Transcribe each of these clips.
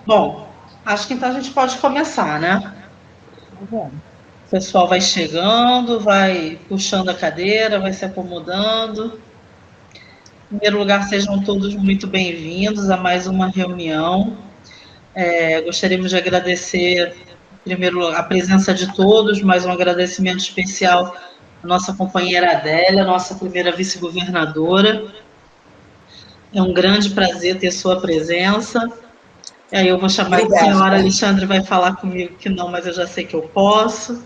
Bom, acho que então a gente pode começar, né? Bom, O pessoal vai chegando, vai puxando a cadeira, vai se acomodando. Em primeiro lugar, sejam todos muito bem-vindos a mais uma reunião. Gostaríamos de agradecer, primeiro, a presença de todos, mais um agradecimento especial à nossa companheira Adélia, nossa primeira vice-governadora. É um grande prazer ter sua presença. E aí eu vou chamar de senhora, obrigada. Alexandre vai falar comigo que não, mas eu já sei que eu posso.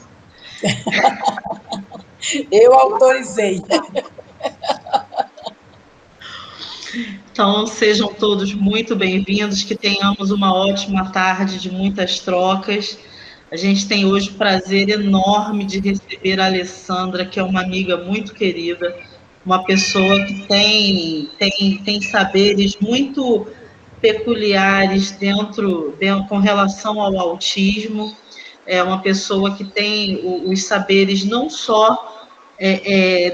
Eu autorizei. Então, sejam todos muito bem-vindos, que tenhamos uma ótima tarde de muitas trocas. A gente tem hoje o prazer enorme de receber a Alessandra, que é uma amiga muito querida, uma pessoa que tem saberes muito peculiares com relação ao autismo. É uma pessoa que tem os saberes não só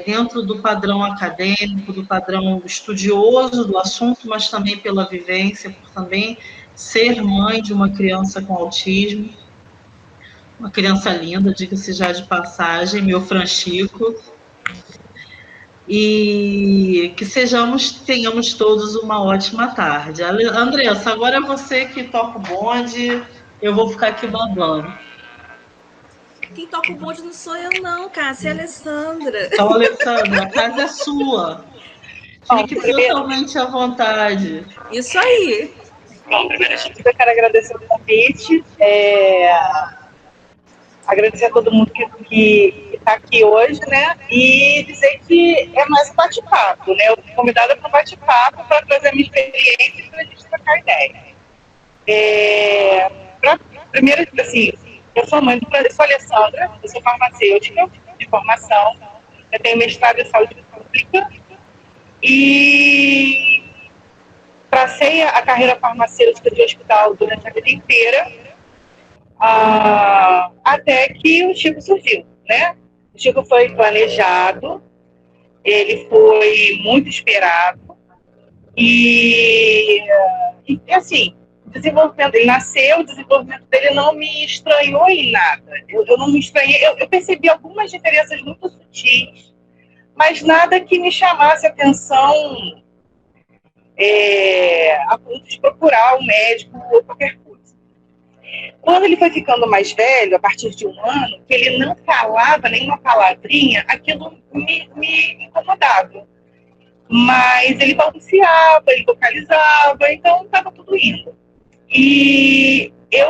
dentro do padrão acadêmico, do padrão estudioso do assunto, mas também pela vivência, por também ser mãe de uma criança com autismo, uma criança linda, diga-se já de passagem, meu Franchico, e que tenhamos todos uma ótima tarde. Andressa, agora é você que toca o bonde, eu vou ficar aqui babando. Quem toca o bonde não sou eu, não, Cássia, é a Alessandra. Então, Alessandra, a casa é sua. Fique totalmente à vontade. Isso aí. Bom, primeiro eu quero agradecer o convite, agradecer a todo mundo que está aqui hoje, né? E dizer que é mais um bate-papo, né? Eu fui convidada para um bate-papo para trazer a minha experiência e para a gente trocar ideia. Primeiro, assim, eu sou mãe eu sou Alessandra, eu sou farmacêutica de formação, eu tenho mestrado em saúde pública e tracei a carreira farmacêutica de hospital durante a vida inteira, até que o Chico surgiu, né? O Chico foi planejado, ele foi muito esperado e assim, ele nasceu, o desenvolvimento dele não me estranhou em nada. Eu não me estranhei, eu percebi algumas diferenças muito sutis, mas nada que me chamasse atenção a ponto de procurar um médico ou qualquer coisa. Quando ele foi ficando mais velho, a partir de 1 ano, que ele não falava nenhuma palavrinha, aquilo me incomodava. Mas ele balbuciava, ele vocalizava, então estava tudo indo. E eu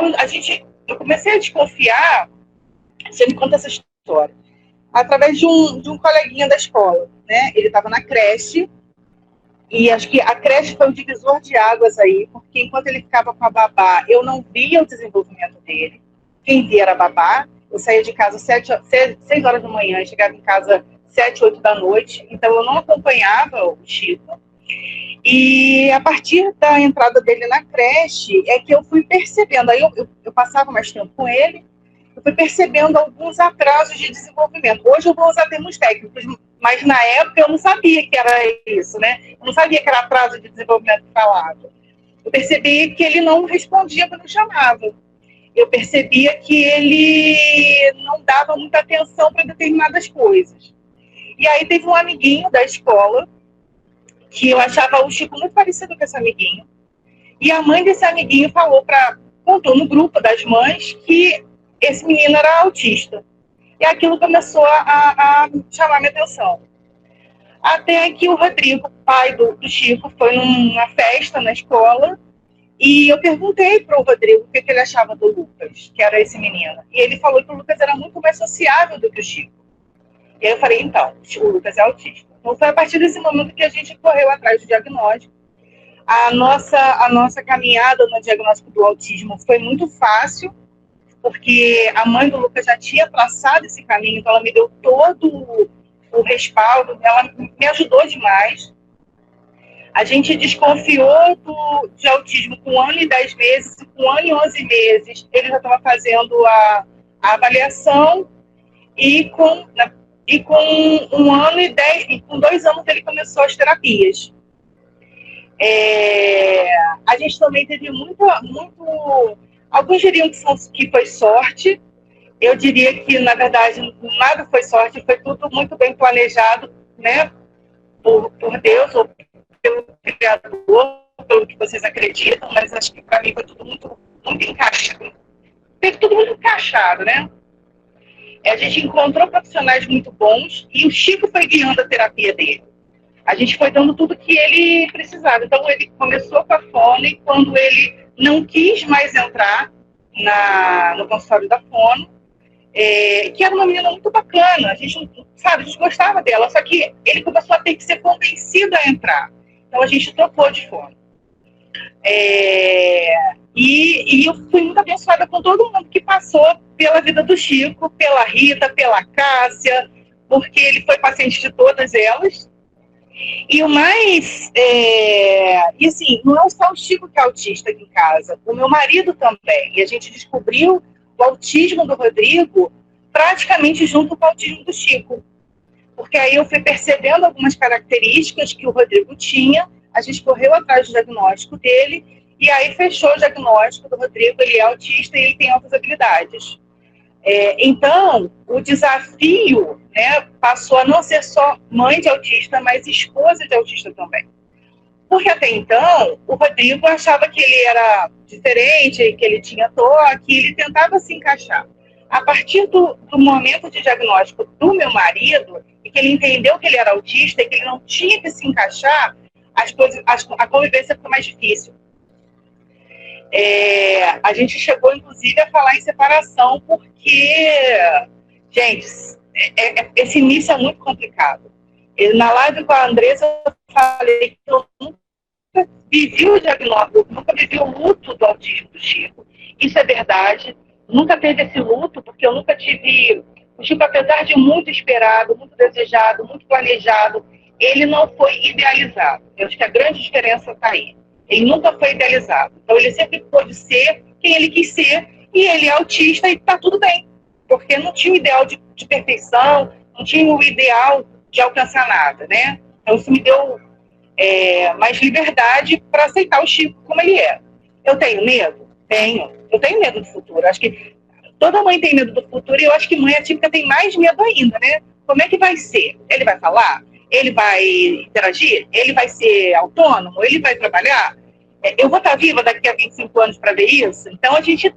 comecei a desconfiar, você me conta essa história, através de um coleguinha da escola, né? Ele estava na creche, e acho que a creche foi um divisor de águas aí, porque enquanto ele ficava com a babá, eu não via o desenvolvimento dele. Quem via era a babá. Eu saía de casa 6 horas da manhã, chegava em casa 7, 8 da noite, então eu não acompanhava o Chico. E a partir da entrada dele na creche é que eu fui percebendo, aí eu passava mais tempo com ele, eu fui percebendo alguns atrasos de desenvolvimento. Hoje eu vou usar termos técnicos, mas na época eu não sabia que era isso, né? Eu não sabia que era atraso de desenvolvimento que falava. Eu percebi que ele não respondia quando eu chamava. Eu percebia que ele não dava muita atenção para determinadas coisas. E aí teve um amiguinho da escola que eu achava o Chico muito parecido com esse amiguinho. E a mãe desse amiguinho contou no grupo das mães que esse menino era autista. E aquilo começou a chamar minha atenção. Até que o Rodrigo, pai do Chico, foi numa festa na escola e eu perguntei para o Rodrigo o que ele achava do Lucas, que era esse menino. E ele falou que o Lucas era muito mais sociável do que o Chico. E aí eu falei, então, o Lucas é autista. Então foi a partir desse momento que a gente correu atrás do diagnóstico. A nossa caminhada no diagnóstico do autismo foi muito fácil, porque a mãe do Lucas já tinha traçado esse caminho, então ela me deu todo o respaldo, ela me ajudou demais. A gente desconfiou de autismo com 1 ano e 10 meses, e com 1 ano e 11 meses ele já estava fazendo a avaliação, e com 1 ano e 10, e com 2 anos ele começou as terapias. A gente também teve alguns diriam que foi sorte. Eu diria que, na verdade, nada foi sorte, foi tudo muito bem planejado, né, por Deus ou pelo Criador, pelo que vocês acreditam, mas acho que para mim foi tudo muito, muito encaixado. Teve tudo muito encaixado, né? A gente encontrou profissionais muito bons e o Chico foi guiando a terapia dele. A gente foi dando tudo que ele precisava. Então, ele começou com a fono e quando ele não quis mais entrar no consultório da fono, que era uma menina muito bacana, a gente gostava dela, só que ele começou a ter que ser convencido a entrar. Então, a gente trocou de fono. E eu fui muito abençoada com todo mundo que passou pela vida do Chico, pela Rita, pela Cássia, porque ele foi paciente de todas elas. E o mais... E assim, não é só o Chico que é autista aqui em casa, o meu marido também. E a gente descobriu o autismo do Rodrigo praticamente junto com o autismo do Chico. Porque aí eu fui percebendo algumas características que o Rodrigo tinha, a gente correu atrás do diagnóstico dele, e aí fechou o diagnóstico do Rodrigo, ele é autista e ele tem altas habilidades. Então, o desafio, né, passou a não ser só mãe de autista, mas esposa de autista também. Porque até então, o Rodrigo achava que ele era diferente, que ele tinha toque, ele tentava se encaixar. A partir do momento de diagnóstico do meu marido, e que ele entendeu que ele era autista e que ele não tinha que se encaixar, a convivência ficou mais difícil. A gente chegou, inclusive, a falar em separação, porque, gente, esse início é muito complicado. Na live com a Andressa, eu falei que eu nunca vivi o diagnóstico, nunca vivi o luto do autismo do Chico. Isso é verdade. Nunca teve esse luto, porque eu nunca tive... O Chico, apesar de muito esperado, muito desejado, muito planejado, ele não foi idealizado. Eu acho que a grande diferença está aí. Ele nunca foi idealizado. Então, ele sempre pôde ser quem ele quis ser, e ele é autista e está tudo bem. Porque não tinha o ideal de perfeição, não tinha o ideal de alcançar nada, né? Então, isso me deu mais liberdade para aceitar o Chico como ele é. Eu tenho medo? Tenho. Eu tenho medo do futuro. Acho que toda mãe tem medo do futuro, e eu acho que mãe atípica tem mais medo ainda, né? Como é que vai ser? Ele vai falar? Ele vai interagir? Ele vai ser autônomo? Ele vai trabalhar? Eu vou estar viva daqui a 25 anos para ver isso? Então, a gente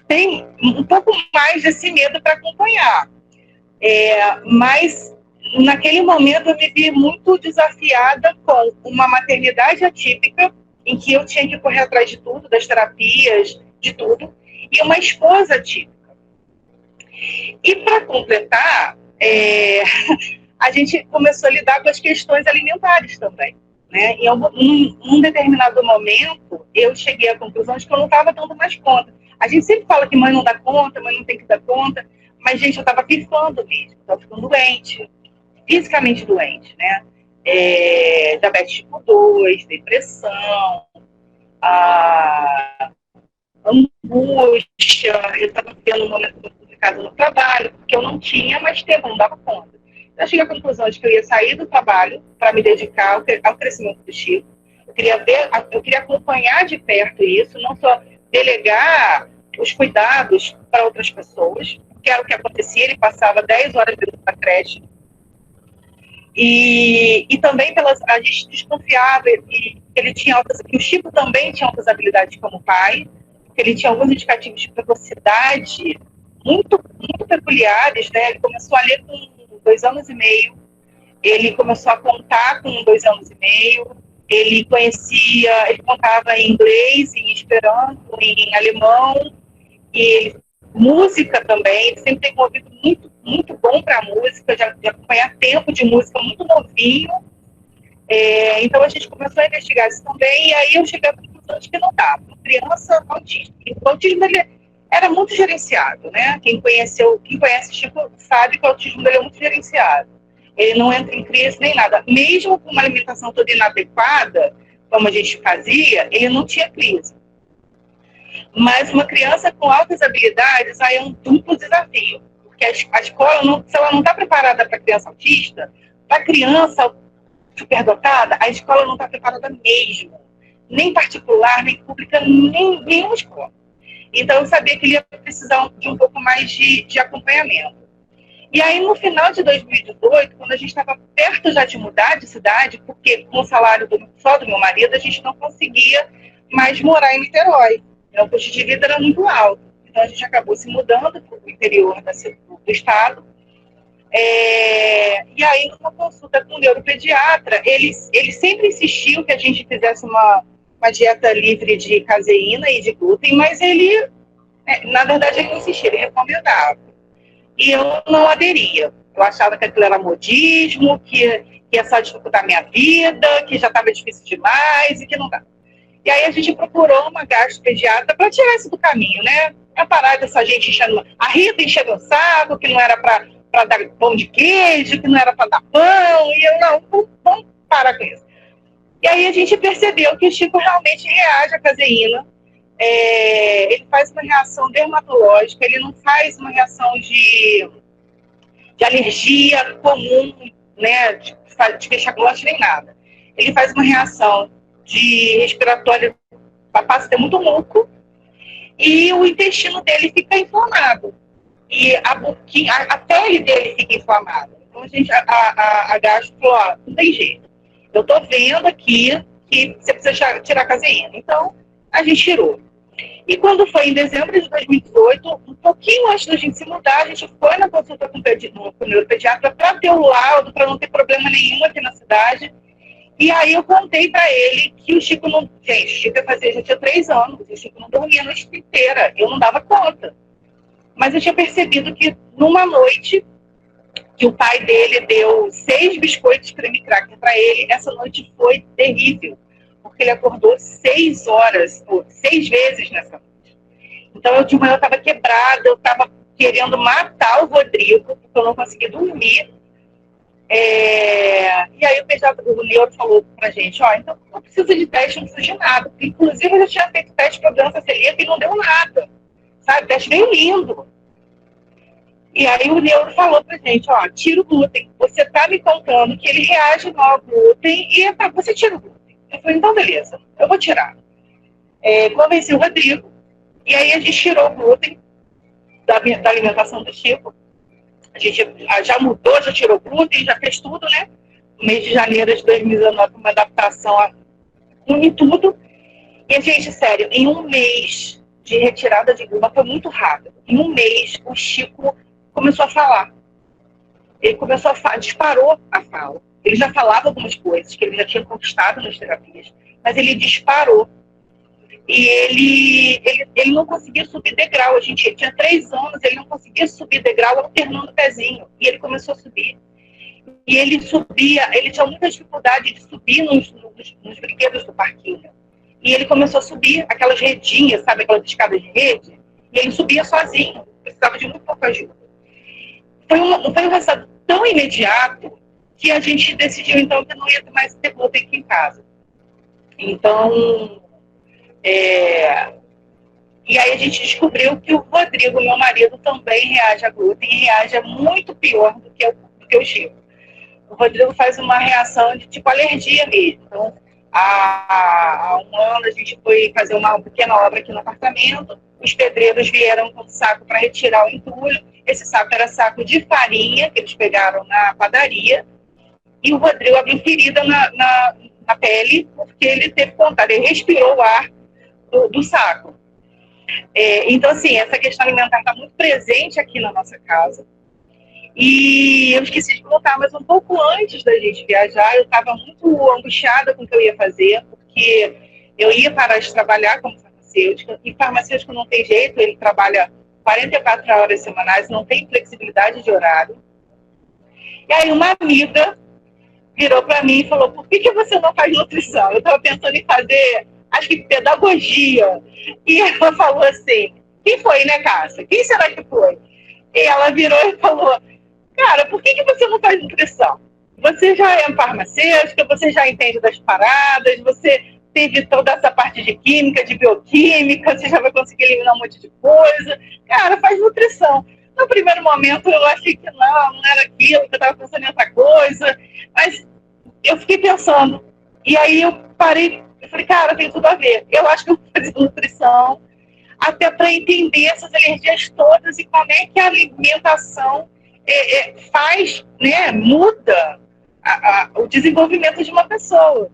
tem um pouco mais desse medo para acompanhar. Mas, naquele momento, eu me vi muito desafiada com uma maternidade atípica, em que eu tinha que correr atrás de tudo, das terapias, de tudo, e uma esposa atípica. E, para completar, a gente começou a lidar com as questões alimentares também, né? Em um determinado momento, eu cheguei à conclusão de que eu não estava dando mais conta. A gente sempre fala que mãe não dá conta, mãe não tem que dar conta, mas, gente, eu estava pifando mesmo, estava ficando doente, fisicamente doente, né? Diabetes tipo 2, depressão, angústia, eu estava tendo um momento muito complicado no trabalho, porque eu não tinha mais tempo, não dava conta. Eu cheguei à conclusão de que eu ia sair do trabalho para me dedicar ao crescimento do Chico. Eu queria acompanhar de perto isso, não só delegar os cuidados para outras pessoas, que era o que acontecia, ele passava 10 horas dentro da creche. E também a gente desconfiava que ele tinha que o Chico também tinha altas habilidades como pai, que ele tinha alguns indicativos de precocidade muito, muito peculiares, né? Ele começou a ler com 2 anos e meio, ele começou a contar com 2 anos e meio, ele contava em inglês, em esperanto, em alemão, e música também, ele sempre tem um ouvido muito, muito bom para música, de acompanhar tempo de música muito novinho. Então a gente começou a investigar isso também, e aí eu cheguei à conclusão de que não dava. Uma criança autista. O autismo dele era muito gerenciado, né? Quem conhece o Chico sabe que o autismo dele é muito gerenciado. Ele não entra em crise nem nada. Mesmo com uma alimentação toda inadequada, como a gente fazia, ele não tinha crise. Mas uma criança com altas habilidades, aí é um duplo desafio. Porque a escola, se ela não está preparada para criança autista, para criança superdotada, a escola não está preparada mesmo. Nem particular, nem pública, nem nenhuma escola. Então, eu sabia que ele ia precisar de um pouco mais de acompanhamento. E aí, no final de 2018, quando a gente estava perto já de mudar de cidade, porque com o salário só do meu marido, a gente não conseguia mais morar em Niterói. Então, o custo de vida era muito alto. Então, a gente acabou se mudando para o interior do estado. E aí, numa consulta com o neuropediatra, ele sempre insistiu que a gente fizesse uma dieta livre de caseína e de glúten, mas ele, na verdade, ele insistia, ele recomendava. E eu não aderia. Eu achava que aquilo era modismo, que ia só dificultar minha vida, que já estava difícil demais e que não dá. E aí a gente procurou uma gastropediatra para tirar isso do caminho, né? Para parar dessa gente enchendo... A Rita enchendo o saco, que não era para dar pão de queijo, que não era para dar pão, e eu, não, vamos parar com isso. E aí a gente percebeu que o Chico realmente reage à caseína. Ele faz uma reação dermatológica, ele não faz uma reação de alergia comum, né, de queixa-glote nem nada. Ele faz uma reação de respiratória, passa a ter muito muco, e o intestino dele fica inflamado. E a pele dele fica inflamada. Então a gastro falou, não tem jeito. Eu tô vendo aqui que você precisa tirar a caseína. Então, a gente tirou. E quando foi em dezembro de 2018, um pouquinho antes da gente se mudar, a gente foi na consulta com o neuropediatra para ter o laudo, para não ter problema nenhum aqui na cidade. E aí eu contei para ele que o Chico não... Gente, o Chico já tinha 3 anos, o Chico não dormia a noite inteira, eu não dava conta. Mas eu tinha percebido que numa noite que o pai dele deu 6 biscoitos creme cracker para ele, essa noite foi terrível, porque ele acordou 6 vezes nessa noite. Então, eu de manhã eu estava quebrada, eu estava querendo matar o Rodrigo, porque eu não conseguia dormir. E aí o neuro falou pra gente, então não precisa de teste, não precisa de nada. Inclusive, eu já tinha feito teste para doença celíaca e não deu nada. Sabe, o teste veio lindo. E aí o neuro falou pra gente, tira o glúten. Você tá me contando que ele reage mal ao glúten e você tira o glúten. Eu falei, então beleza, eu vou tirar. Convenci o Rodrigo, e aí a gente tirou o glúten da alimentação do Chico. A gente já mudou, já tirou o glúten, já fez tudo, né? No mês de janeiro de 2019, uma adaptação em tudo. E, gente, sério, em um mês de retirada de glúten, foi muito rápido. Em um mês, o Chico começou a falar. Ele começou disparou a fala. Ele já falava algumas coisas que ele já tinha conquistado nas terapias, mas ele disparou. E ele não conseguia subir degrau. Ele tinha 3 anos, ele não conseguia subir degrau alternando o pezinho. E ele começou a subir. E ele subia, ele tinha muita dificuldade de subir nos brinquedos do parquinho. E ele começou a subir aquelas redinhas, sabe, aquelas escadas de rede? E ele subia sozinho, precisava de muito pouca ajuda. Foi um resultado tão imediato que a gente decidiu, então, que não ia mais ter glúten aqui em casa. Então, e aí a gente descobriu que o Rodrigo, meu marido, também reage a glúten e reage muito pior do que o Chico. O Rodrigo faz uma reação de tipo alergia mesmo. Então, há um ano a gente foi fazer uma pequena obra aqui no apartamento, os pedreiros vieram com um saco para retirar o entulho. Esse saco era saco de farinha que eles pegaram na padaria, e o Rodrigo abriu ferida na pele porque ele teve contato, ele respirou o ar do saco. Então, assim, essa questão alimentar está muito presente aqui na nossa casa. E eu esqueci de contar, mas um pouco antes da gente viajar, eu estava muito angustiada com o que eu ia fazer, porque eu ia parar de trabalhar como farmacêutica, e farmacêutico não tem jeito, ele trabalha 44 horas semanais, não tem flexibilidade de horário. E aí uma amiga virou para mim e falou, por que você não faz nutrição? Eu estava pensando em fazer, acho que pedagogia. E ela falou assim, quem foi, né, Cássia? Quem será que foi? E ela virou e falou, cara, por que você não faz nutrição? Você já é farmacêutica, você já entende das paradas, você teve toda essa parte de química, de bioquímica, você já vai conseguir eliminar um monte de coisa. Cara, faz nutrição. No primeiro momento eu achei que não era aquilo, que eu estava pensando em outra coisa. Mas eu fiquei pensando. E aí eu parei, eu falei, cara, tem tudo a ver. Eu acho que eu vou fazer nutrição até para entender essas alergias todas e como é que a alimentação faz, né, muda o desenvolvimento de uma pessoa.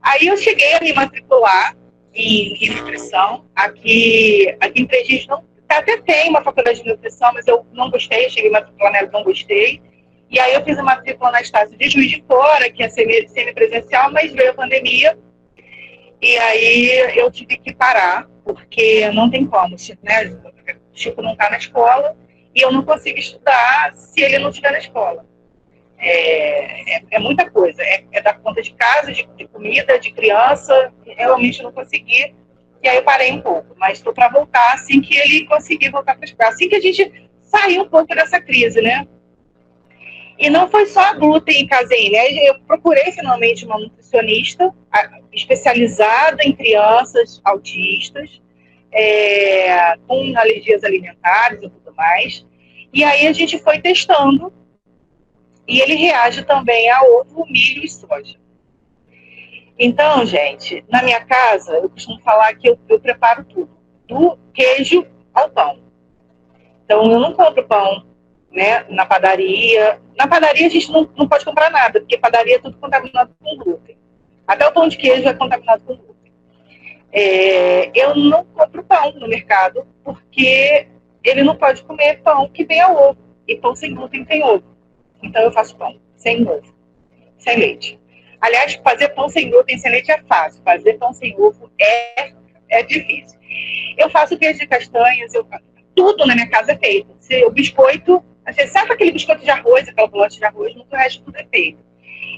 Aí eu cheguei a me matricular em nutrição. Aqui em Três Rios até tem uma faculdade de nutrição, mas eu não gostei, eu cheguei a matricular nela, não gostei. E aí eu fiz a matrícula na Estácio de Juiz de Fora, que é semipresencial, mas veio a pandemia. E aí eu tive que parar, porque não tem como, né? O Chico não está na escola e eu não consigo estudar se ele não estiver na escola. É muita coisa. É dar conta de casa, de comida, de criança. Realmente não consegui. E aí eu parei um pouco. Mas estou para voltar assim que ele conseguir voltar para a escola. Assim que a gente sair um pouco dessa crise, né? E não foi só glúten e caseína. Eu procurei finalmente uma nutricionista especializada em crianças autistas, com alergias alimentares e tudo mais. E aí a gente foi testando. E ele reage também a ovo, milho e soja. Então, gente, na minha casa, eu costumo falar que eu preparo tudo. Do queijo ao pão. Então, eu não compro pão, né, na padaria. Na padaria a gente não pode comprar nada, porque padaria é tudo contaminado com glúten. Até o pão de queijo é contaminado com glúten. Eu não compro pão no mercado, porque ele não pode comer pão que tenha ovo. E pão sem glúten tem ovo. Então eu faço pão sem ovo, sem leite. Aliás, fazer pão sem glúten sem leite é fácil. Fazer pão sem ovo é difícil. Eu faço queijo de castanhas, tudo na minha casa é feito. O biscoito, exceto aquele biscoito de arroz, aquela bolacha de arroz, o resto tudo é feito.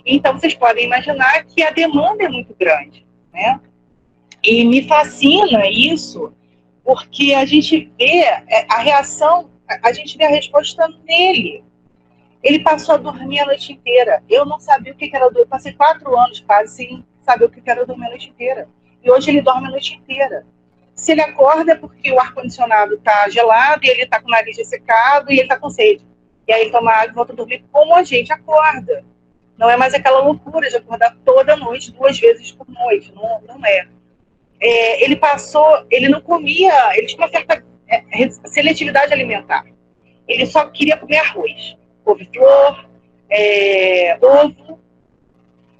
Então, vocês podem imaginar que a demanda é muito grande, né? E me fascina isso, porque a gente vê a reação, a gente vê a resposta nele. Ele passou a dormir a noite inteira. Eu não sabia o que era dormir. Eu passei 4 anos quase sem saber o que era dormir a noite inteira. E hoje ele dorme a noite inteira. Se ele acorda é porque o ar-condicionado está gelado, e ele está com o nariz ressecado e ele está com sede. E aí ele toma água e volta a dormir como a gente acorda. Não é mais aquela loucura de acordar toda noite, 2 vezes por noite. Não é. Ele não comia, ele tinha uma certa seletividade alimentar. Ele só queria comer arroz, couve-flor, ovo.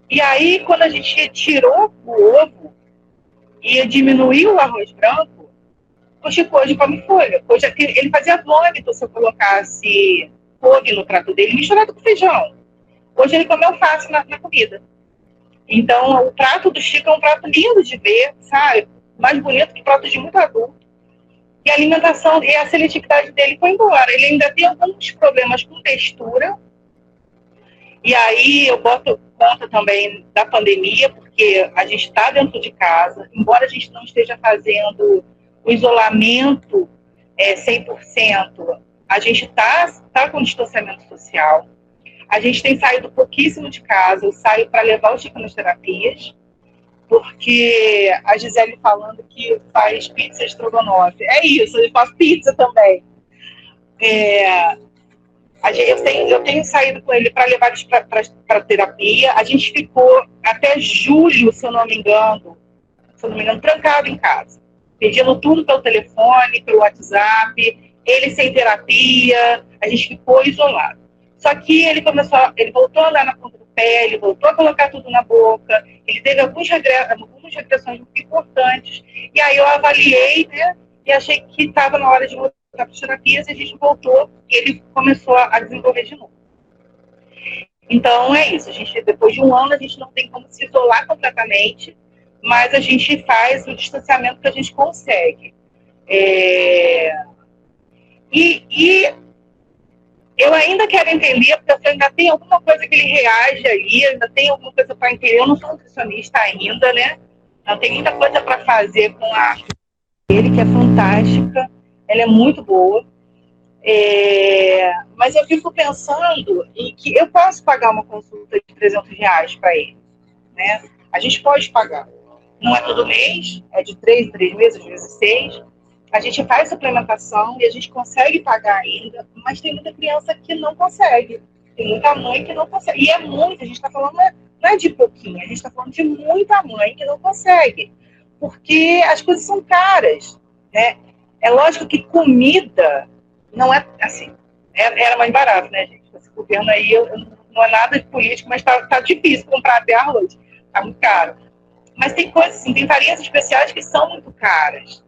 E aí, quando a gente tirou o ovo e diminuiu o arroz branco, o Chico hoje come folha. Hoje ele fazia vômito se eu colocasse couve no prato dele, misturado com feijão. Hoje ele come alface na comida. Então, o prato do Chico é um prato lindo de ver, sabe? Mais bonito que prato de muito adulto. E a alimentação e a seletividade dele foi embora. Ele ainda tem alguns problemas com textura. E aí eu boto conta também da pandemia, porque a gente está dentro de casa, embora a gente não esteja fazendo o isolamento 100%, a gente tá com distanciamento social. A gente tem saído pouquíssimo de casa. Eu saio para levar o Chico nas terapias, porque a Gisele falando que faz pizza estrogonofe. É isso, eu faço pizza também. Eu tenho saído com ele para levar eles para terapia. A gente ficou até julho, se eu não me engano, trancado em casa, pedindo tudo pelo telefone, pelo WhatsApp, ele sem terapia, a gente ficou isolado. Só que ele voltou a andar na ponta do pé, ele voltou a colocar tudo na boca, ele teve algumas regressões muito importantes. E aí eu avaliei, né, e achei que estava na hora de voltar para as terapias, e a gente voltou e ele começou a desenvolver de novo. Então é isso, depois de 1 ano a gente não tem como se isolar completamente, mas a gente faz o distanciamento que a gente consegue. E eu ainda quero entender, porque ainda tem alguma coisa que ele reage ali, ainda tem alguma coisa para entender. Eu não sou nutricionista ainda, né? Não tem muita coisa para fazer com a ele, que é fantástica, ela é muito boa. Mas eu fico pensando em que eu posso pagar uma consulta de R$300 para ele, né? A gente pode pagar. Não é todo mês, é de 3 em 3 meses, às vezes 6. A gente faz suplementação e a gente consegue pagar ainda, mas tem muita criança que não consegue. Tem muita mãe que não consegue. E é muito, a gente está falando não é de pouquinho, a gente está falando de muita mãe que não consegue, porque as coisas são caras, né? É lógico que comida não é assim, era mais barato, né, gente? Esse governo aí não é nada de político, mas tá difícil comprar até arroz, tá muito caro. Mas tem coisas assim, tem farinhas especiais que são muito caras.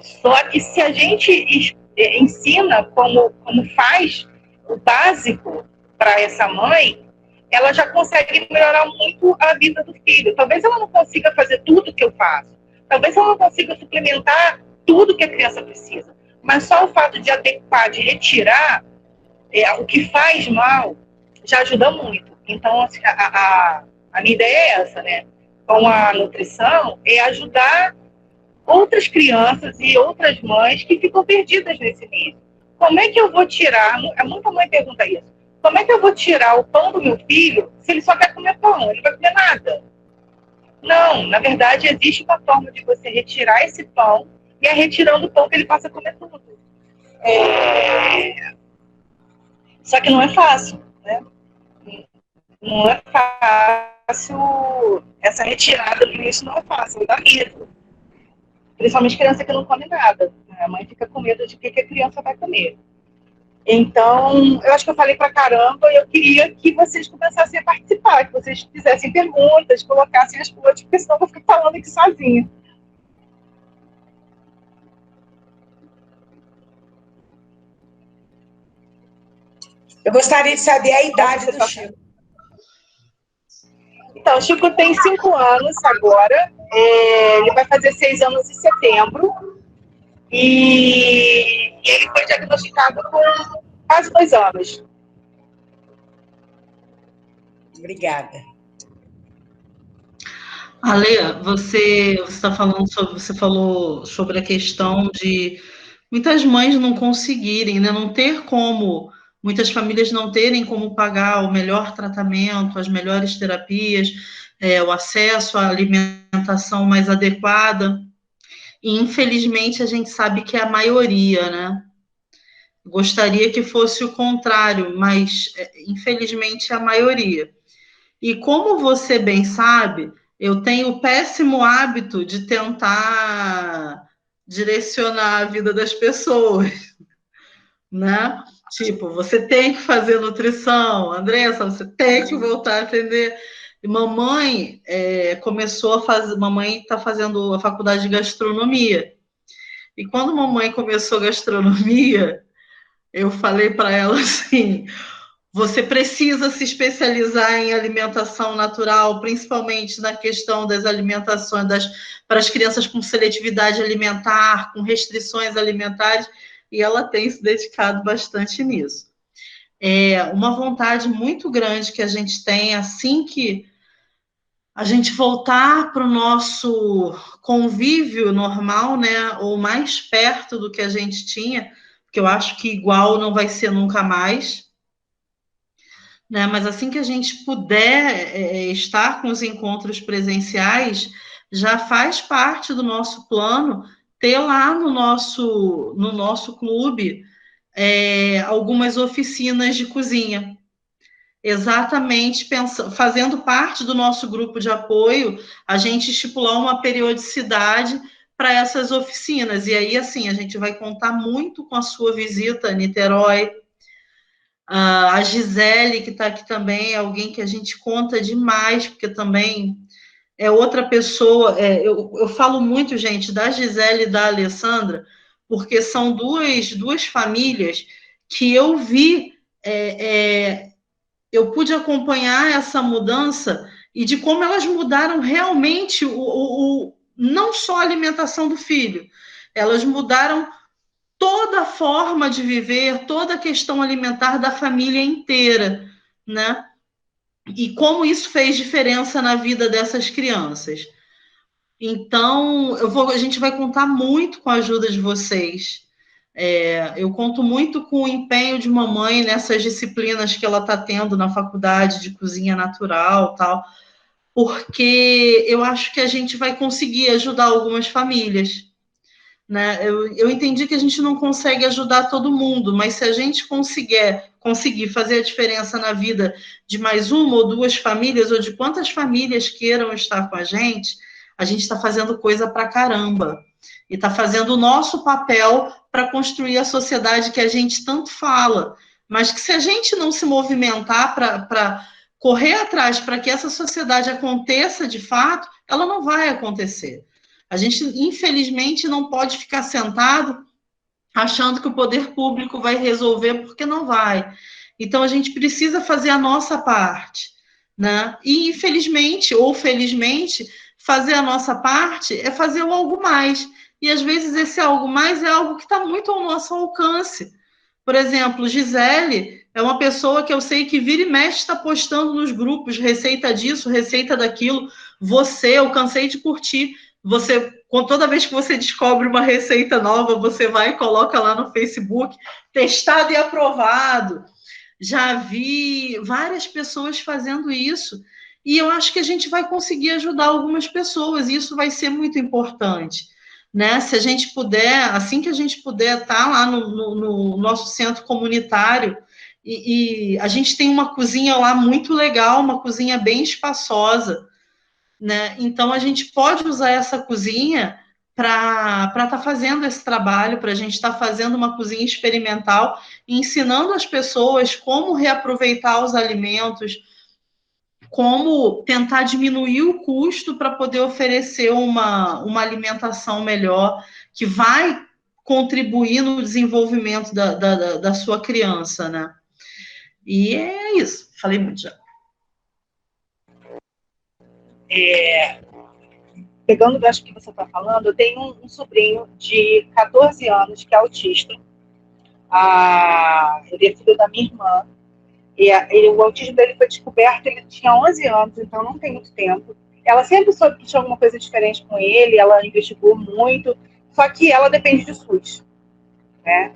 Só que se a gente ensina como faz o básico para essa mãe, ela já consegue melhorar muito a vida do filho. Talvez ela não consiga fazer tudo que eu faço. Talvez ela não consiga suplementar tudo que a criança precisa. Mas só o fato de adequar, de retirar o que faz mal, já ajuda muito. Então, assim, a minha ideia é essa, né? Com a nutrição, é ajudar outras crianças e outras mães que ficam perdidas nesse meio. Como é que eu vou tirar? Muita mãe pergunta isso. Como é que eu vou tirar o pão do meu filho se ele só quer comer pão? Ele não vai comer nada. Não, na verdade, existe uma forma de você retirar esse pão e é retirando o pão que ele passa a comer tudo. Só que não é fácil, né? Não é fácil, essa retirada do início não é fácil, dá medo. Principalmente criança que não come nada. A mãe fica com medo de o que a criança vai comer. Então, eu acho que eu falei pra caramba e eu queria que vocês começassem a participar, que vocês fizessem perguntas, colocassem as coisas, porque senão eu vou ficar falando aqui sozinha. Eu gostaria de saber a idade do Chico. Então, o Chico tem 5 anos agora, ele vai fazer 6 anos em setembro, e ele foi diagnosticado com quase 2 anos. Obrigada. Ale, você falou sobre a questão de muitas mães não conseguirem, né, não ter como, muitas famílias não terem como pagar o melhor tratamento, as melhores terapias, o acesso à alimentação mais adequada. E, infelizmente, a gente sabe que é a maioria, né? Gostaria que fosse o contrário, mas, infelizmente, é a maioria. E como você bem sabe, eu tenho o péssimo hábito de tentar direcionar a vida das pessoas, né? Tipo, você tem que fazer nutrição, Andressa, você tem que voltar a atender. E mamãe começou a fazer, mamãe está fazendo a faculdade de gastronomia. E quando mamãe começou gastronomia, eu falei para ela assim: você precisa se especializar em alimentação natural, principalmente na questão das alimentações para as crianças com seletividade alimentar, com restrições alimentares, e ela tem se dedicado bastante nisso. É uma vontade muito grande que a gente tem, assim que a gente voltar para o nosso convívio normal, né, ou mais perto do que a gente tinha, porque eu acho que igual não vai ser nunca mais, né? Mas assim que a gente puder estar com os encontros presenciais, já faz parte do nosso plano ter lá no nosso clube algumas oficinas de cozinha. Exatamente, fazendo parte do nosso grupo de apoio, a gente estipular uma periodicidade para essas oficinas. E aí, assim, a gente vai contar muito com a sua visita a Niterói. A Gisele, que está aqui também, é alguém que a gente conta demais, porque também é outra pessoa. Eu falo muito, gente, da Gisele e da Alessandra, porque são duas famílias que eu vi, eu pude acompanhar essa mudança e de como elas mudaram realmente não só a alimentação do filho, elas mudaram toda a forma de viver, toda a questão alimentar da família inteira, né? E como isso fez diferença na vida dessas crianças. Então, a gente vai contar muito com a ajuda de vocês. Eu conto muito com o empenho de mamãe nessas disciplinas que ela está tendo na faculdade de cozinha natural, tal, porque eu acho que a gente vai conseguir ajudar algumas famílias. né? Eu entendi que a gente não consegue ajudar todo mundo, mas se a gente conseguir fazer a diferença na vida de mais uma ou duas famílias, ou de quantas famílias queiram estar com a gente está fazendo coisa pra caramba. E está fazendo o nosso papel para construir a sociedade que a gente tanto fala. Mas que se a gente não se movimentar para correr atrás para que essa sociedade aconteça de fato, ela não vai acontecer. A gente, infelizmente, não pode ficar sentado achando que o poder público vai resolver, porque não vai. Então, a gente precisa fazer a nossa parte, né? E, infelizmente, ou felizmente, fazer a nossa parte é fazer o algo mais. E, às vezes, esse algo mais é algo que está muito ao nosso alcance. Por exemplo, Gisele é uma pessoa que eu sei que vira e mexe está postando nos grupos receita disso, receita daquilo. Eu cansei de curtir. Toda vez que você descobre uma receita nova, você vai e coloca lá no Facebook, testado e aprovado. Já vi várias pessoas fazendo isso. E eu acho que a gente vai conseguir ajudar algumas pessoas, e isso vai ser muito importante. Né? Se a gente puder, assim que a gente puder estar lá no nosso centro comunitário, e a gente tem uma cozinha lá muito legal, uma cozinha bem espaçosa, né? Então a gente pode usar essa cozinha para estar fazendo esse trabalho, para a gente estar fazendo uma cozinha experimental, ensinando as pessoas como reaproveitar os alimentos, como tentar diminuir o custo para poder oferecer uma alimentação melhor, que vai contribuir no desenvolvimento da sua criança, né? E é isso, falei muito já. Pegando o gancho que você está falando, eu tenho um sobrinho de 14 anos que é autista. Ele é filho da minha irmã. E o autismo dele foi descoberto, ele tinha 11 anos, então não tem muito tempo. Ela sempre soube que tinha alguma coisa diferente com ele, ela investigou muito, só que ela depende de SUS, né?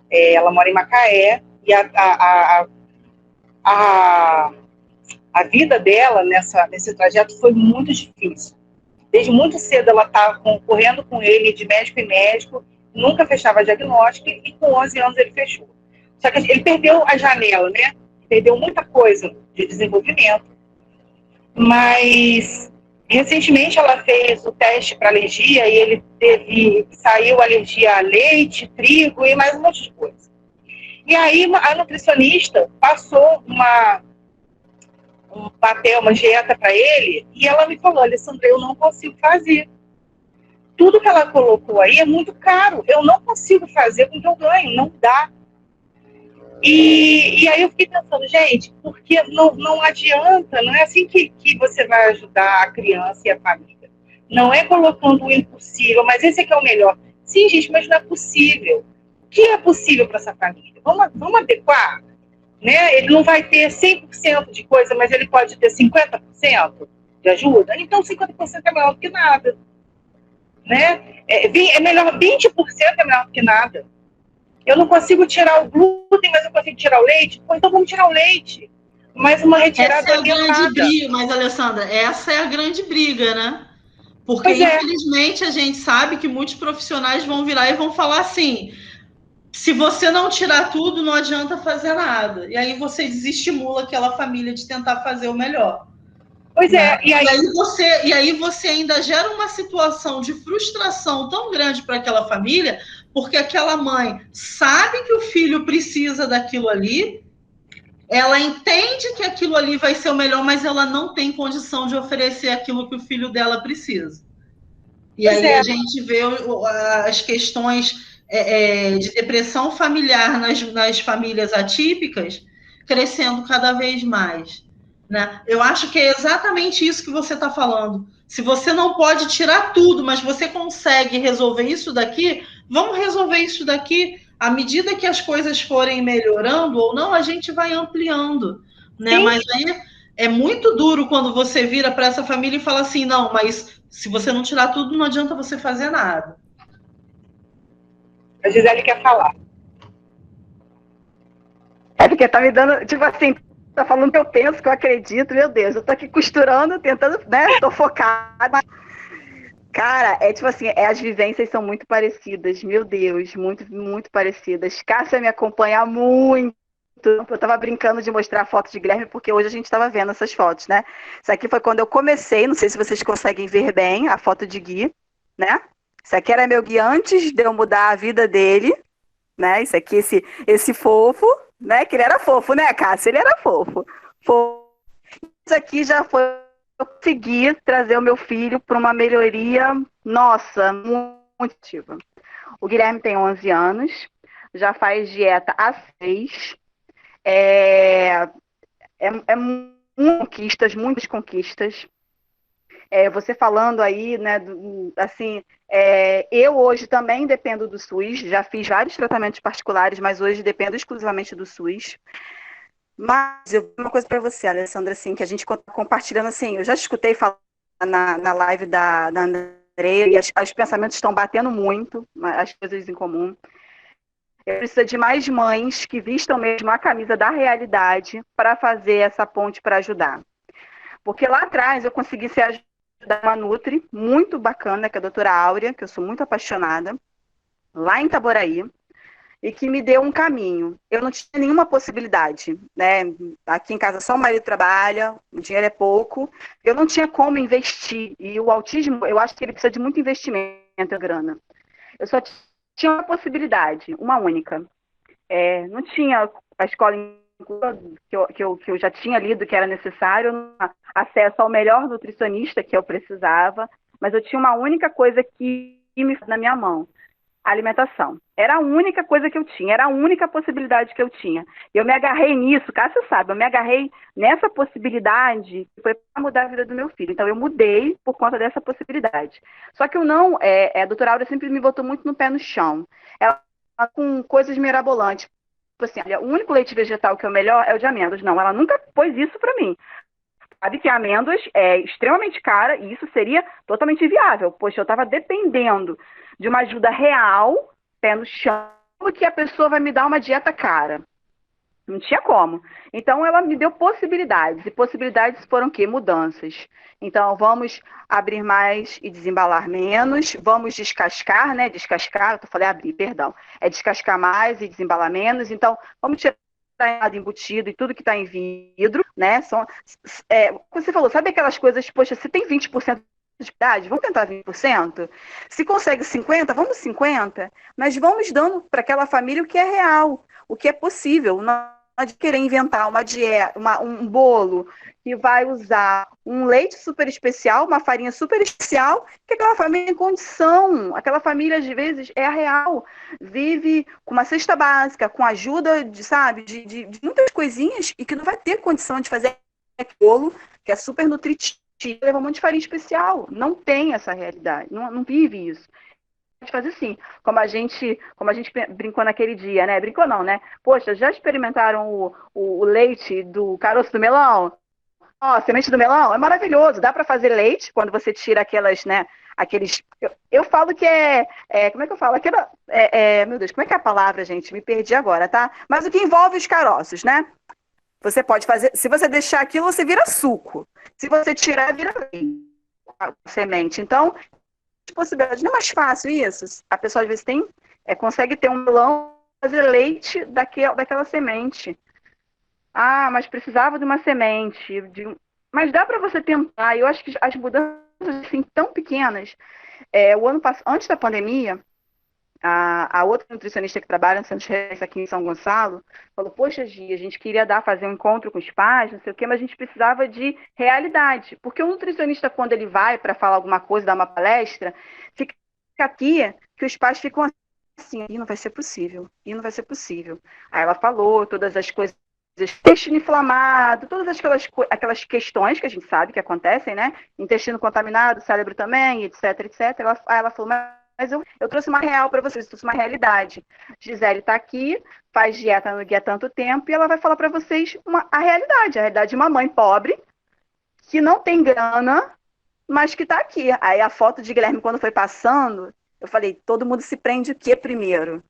Ela mora em Macaé, e a vida dela nesse trajeto foi muito difícil. Desde muito cedo ela estava correndo com ele de médico em médico, nunca fechava diagnóstico, e com 11 anos ele fechou. Só que ele perdeu a janela, né? Perdeu muita coisa de desenvolvimento, mas recentemente ela fez o teste para alergia e saiu alergia a leite, trigo e mais um monte de coisa. E aí a nutricionista passou uma dieta para ele, e ela me falou: Alessandra, eu não consigo fazer. Tudo que ela colocou aí é muito caro, eu não consigo fazer com o que eu ganho, não dá. E aí eu fiquei pensando, gente, porque não adianta, não é assim que você vai ajudar a criança e a família. Não é colocando o impossível, mas esse aqui é o melhor. Sim, gente, mas não é possível. O que é possível para essa família? Vamos adequar, né? Ele não vai ter 100% de coisa, mas ele pode ter 50% de ajuda. Então 50% é melhor do que nada, né? É melhor, 20% é melhor do que nada. Eu não consigo tirar o glúten, mas eu consigo tirar o leite. Então vamos tirar o leite. Mais uma retirada. Essa é a grande briga, mas, Alessandra, essa é a grande briga, né? Porque, infelizmente, a gente sabe que muitos profissionais vão virar e vão falar assim: se você não tirar tudo, não adianta fazer nada. E aí você desestimula aquela família de tentar fazer o melhor. Pois é. E aí você ainda gera uma situação de frustração tão grande para aquela família, porque aquela mãe sabe que o filho precisa daquilo ali, ela entende que aquilo ali vai ser o melhor, mas ela não tem condição de oferecer aquilo que o filho dela precisa. E aí a gente vê as questões de depressão familiar nas famílias atípicas crescendo cada vez mais. Né? Eu acho que é exatamente isso que você está falando. Se você não pode tirar tudo, mas você consegue resolver isso daqui, vamos resolver isso daqui. À medida que as coisas forem melhorando ou não, a gente vai ampliando. Né? Mas aí é muito duro quando você vira para essa família e fala assim: não, mas se você não tirar tudo, não adianta você fazer nada. A Gisele quer falar. Porque tá me dando, tipo assim, tá falando que eu penso, que eu acredito, meu Deus, eu tô aqui costurando, tentando, né, tô focada. Cara, é tipo assim, as vivências são muito parecidas, meu Deus, muito, muito parecidas. Cássia me acompanha há muito. Eu tava brincando de mostrar a foto de Guilherme, porque hoje a gente tava vendo essas fotos, né? Isso aqui foi quando eu comecei, não sei se vocês conseguem ver bem a foto de Gui, né? Isso aqui era meu Gui antes de eu mudar a vida dele, né? Isso aqui, esse fofo, né? Que ele era fofo, né, Cássia? Ele era fofo. Isso aqui já foi. Eu consegui trazer o meu filho para uma melhoria, nossa, muito ativa. O Guilherme tem 11 anos, já faz dieta há 6. Muitas conquistas. Você falando aí, né, assim, eu hoje também dependo do SUS, já fiz vários tratamentos particulares, mas hoje dependo exclusivamente do SUS. Mas eu vou dizer uma coisa para você, Alessandra, assim, que a gente compartilhando, assim, eu já escutei falar na live da Andrea, e os pensamentos estão batendo muito, as coisas em comum. Eu preciso de mais mães que vistam mesmo a camisa da realidade para fazer essa ponte para ajudar. Porque lá atrás eu consegui ser ajudada uma Nutri muito bacana, que é a doutora Áurea, que eu sou muito apaixonada, lá em Itaboraí, e que me deu um caminho. Eu não tinha nenhuma possibilidade, né? Aqui em casa só o marido trabalha, o dinheiro é pouco, eu não tinha como investir. E o autismo, eu acho que ele precisa de muito investimento em grana. Eu só tinha uma possibilidade, uma única. Não tinha a escola que eu já tinha lido que era necessário, acesso ao melhor nutricionista que eu precisava, mas eu tinha uma única coisa que me na minha mão. Alimentação. Era a única coisa que eu tinha, era a única possibilidade que eu tinha. Eu me agarrei nisso, Cássia sabe, eu me agarrei nessa possibilidade que foi para mudar a vida do meu filho. Então eu mudei por conta dessa possibilidade. Só que eu não, a doutora Áurea sempre me botou muito no pé no chão. Ela com coisas mirabolantes. Tipo assim, olha, o único leite vegetal que é o melhor é o de amêndoas. Não, ela nunca pôs isso para mim. Sabe que a amêndoas é extremamente cara e isso seria totalmente inviável. Poxa, eu estava dependendo de uma ajuda real, pé no chão, que a pessoa vai me dar uma dieta cara. Não tinha como. Então, ela me deu possibilidades. E possibilidades foram o quê? Mudanças. Então, vamos abrir mais e desembalar menos. Vamos descascar, né? Descascar, eu falei abrir, perdão. É descascar mais e desembalar menos. Então, vamos tirar embutido e tudo que está em vidro, né? Você falou, sabe aquelas coisas, poxa, você tem 20% de idade, vamos tentar 20%? Se consegue 50%, vamos 50%, mas vamos dando para aquela família o que é real, o que é possível, não de querer inventar uma dieta, um bolo que vai usar um leite super especial, uma farinha super especial, que aquela família tem condição, aquela família às vezes é a real, vive com uma cesta básica, com ajuda de muitas coisinhas e que não vai ter condição de fazer aquele bolo que é super nutritivo, leva um monte de farinha especial, não tem essa realidade, não vive isso. Fazer assim, como a gente brincou naquele dia, né? Brincou não, né? Poxa, já experimentaram o leite do caroço do melão? Ó, semente do melão é maravilhoso. Dá para fazer leite quando você tira aquelas, né? Aqueles. Eu falo que como é que eu falo? Meu Deus, como é que é a palavra, gente? Me perdi agora, tá? Mas o que envolve os caroços, né? Você pode fazer. Se você deixar aquilo, você vira suco. Se você tirar, vira leite. A semente. Então, possibilidade. Não é mais fácil isso? A pessoa às vezes consegue ter um melão, fazer leite daquela semente. Ah, mas precisava de uma semente. Mas dá para você tentar. Eu acho que as mudanças assim, tão pequenas. O ano passado, antes da pandemia, a outra nutricionista que trabalha no Centro de Referência aqui em São Gonçalo falou, poxa, Gia, a gente queria fazer um encontro com os pais, não sei o quê, mas a gente precisava de realidade. Porque o nutricionista, quando ele vai para falar alguma coisa, dar uma palestra, fica aqui que os pais ficam assim, e não vai ser possível, e não vai ser possível. Aí ela falou todas as coisas, intestino inflamado, todas aquelas questões que a gente sabe que acontecem, né? Intestino contaminado, cérebro também, etc, etc. Aí ela falou, mas eu trouxe uma real para vocês, eu trouxe uma realidade. Gisele está aqui, faz dieta no guia há tanto tempo, e ela vai falar para vocês a realidade de uma mãe pobre, que não tem grana, mas que está aqui. Aí a foto de Guilherme, quando foi passando, eu falei, todo mundo se prende o quê primeiro?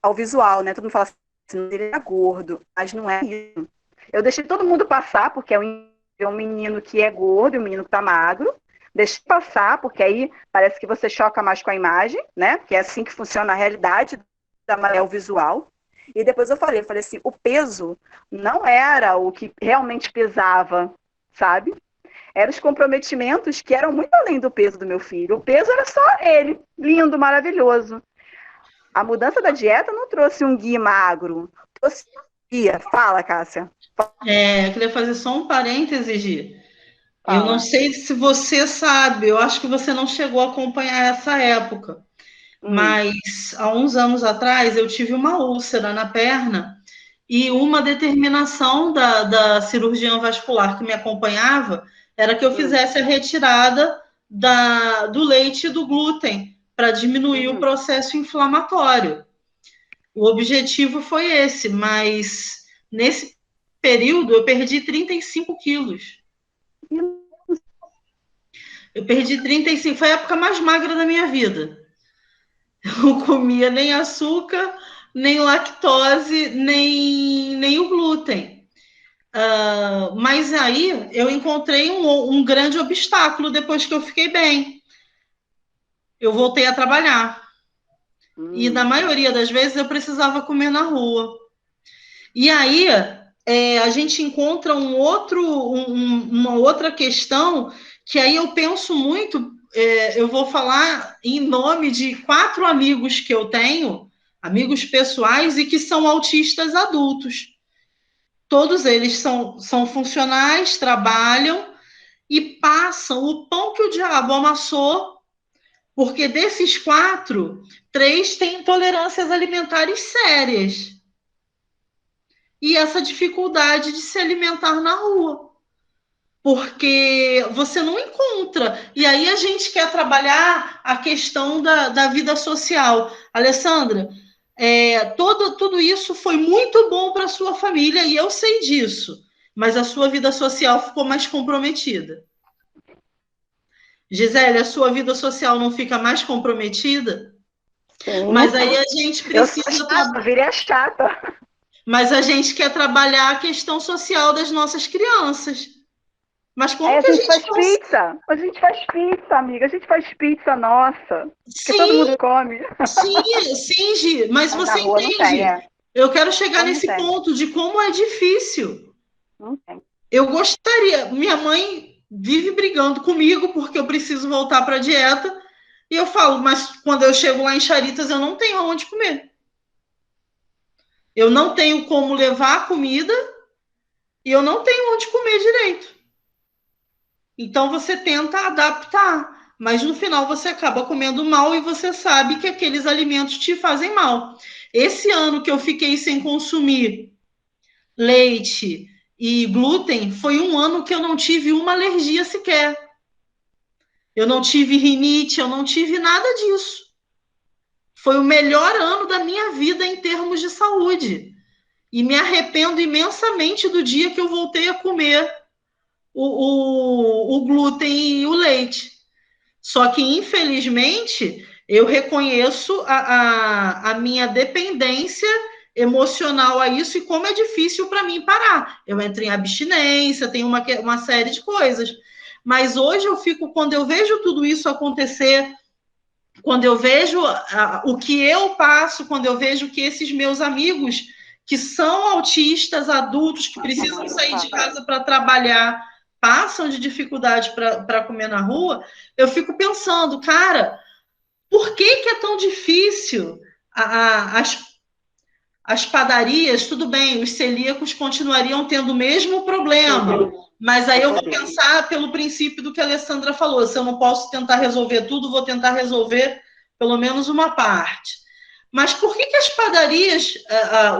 Ao visual, né? Todo mundo fala assim, ele é gordo, mas não é isso. Eu deixei todo mundo passar, porque é um menino que é gordo, um menino que está magro. deixei passar, porque aí parece que você choca mais com a imagem, né? Porque é assim que funciona a realidade é o visual. E depois eu falei assim, o peso não era o que realmente pesava, sabe? Eram os comprometimentos que eram muito além do peso do meu filho. O peso era só ele, lindo, maravilhoso. A mudança da dieta não trouxe um Gui magro, trouxe guia. Fala, Cássia. Eu queria fazer só um parêntese, Gi. Eu não sei se você sabe, eu acho que você não chegou a acompanhar essa época, mas há uns anos atrás eu tive uma úlcera na perna e uma determinação da cirurgiã vascular que me acompanhava era que eu fizesse a retirada do leite e do glúten para diminuir o processo inflamatório. O objetivo foi esse, mas nesse período eu perdi 35 quilos. Eu perdi 35, foi a época mais magra da minha vida. Eu não comia nem açúcar, nem lactose, nem o glúten. Mas aí eu encontrei um grande obstáculo depois que eu fiquei bem. Eu voltei a trabalhar. E na maioria das vezes eu precisava comer na rua. E aí a gente encontra uma outra questão que aí eu penso muito, eu vou falar em nome de 4 amigos que eu tenho, amigos pessoais, e que são autistas adultos. Todos eles são funcionais, trabalham e passam o pão que o diabo amassou, porque desses 4, 3 têm intolerâncias alimentares sérias. E essa dificuldade de se alimentar na rua. Porque você não encontra. E aí a gente quer trabalhar a questão da vida social. Alessandra, tudo isso foi muito bom para a sua família, e eu sei disso. Mas a sua vida social ficou mais comprometida. Gisele, a sua vida social não fica mais comprometida? Sim. Mas aí a gente precisa... Eu virei chata. Mas a gente quer trabalhar a questão social das nossas crianças. Mas como que a gente faz pizza? A gente faz pizza, amiga. A gente faz pizza nossa. Sim, que todo mundo come. Sim, Gi. Mas você entende? Eu quero chegar nesse ponto de como é difícil. Não tem. Eu gostaria... Minha mãe vive brigando comigo porque eu preciso voltar para a dieta. E eu falo, mas quando eu chego lá em Charitas, eu não tenho onde comer. Eu não tenho como levar a comida e eu não tenho onde comer direito. Então você tenta adaptar, mas no final você acaba comendo mal e você sabe que aqueles alimentos te fazem mal. Esse ano que eu fiquei sem consumir leite e glúten foi um ano que eu não tive uma alergia sequer. Eu não tive rinite, eu não tive nada disso. Foi o melhor ano da minha vida em termos de saúde. E me arrependo imensamente do dia que eu voltei a comer o glúten e o leite. Só que, infelizmente, eu reconheço a minha dependência emocional a isso e como é difícil para mim parar. Eu entro em abstinência, tem uma série de coisas. Mas hoje eu fico, quando eu vejo tudo isso acontecer, quando eu vejo o que eu passo, quando eu vejo que esses meus amigos que são autistas, adultos, que precisam sair de casa para trabalhar, passam de dificuldade para comer na rua, eu fico pensando, cara, por que é tão difícil? As padarias, tudo bem, os celíacos continuariam tendo o mesmo problema, mas aí eu vou pensar pelo princípio do que a Alessandra falou, se eu não posso tentar resolver tudo, vou tentar resolver pelo menos uma parte. Mas por que as padarias,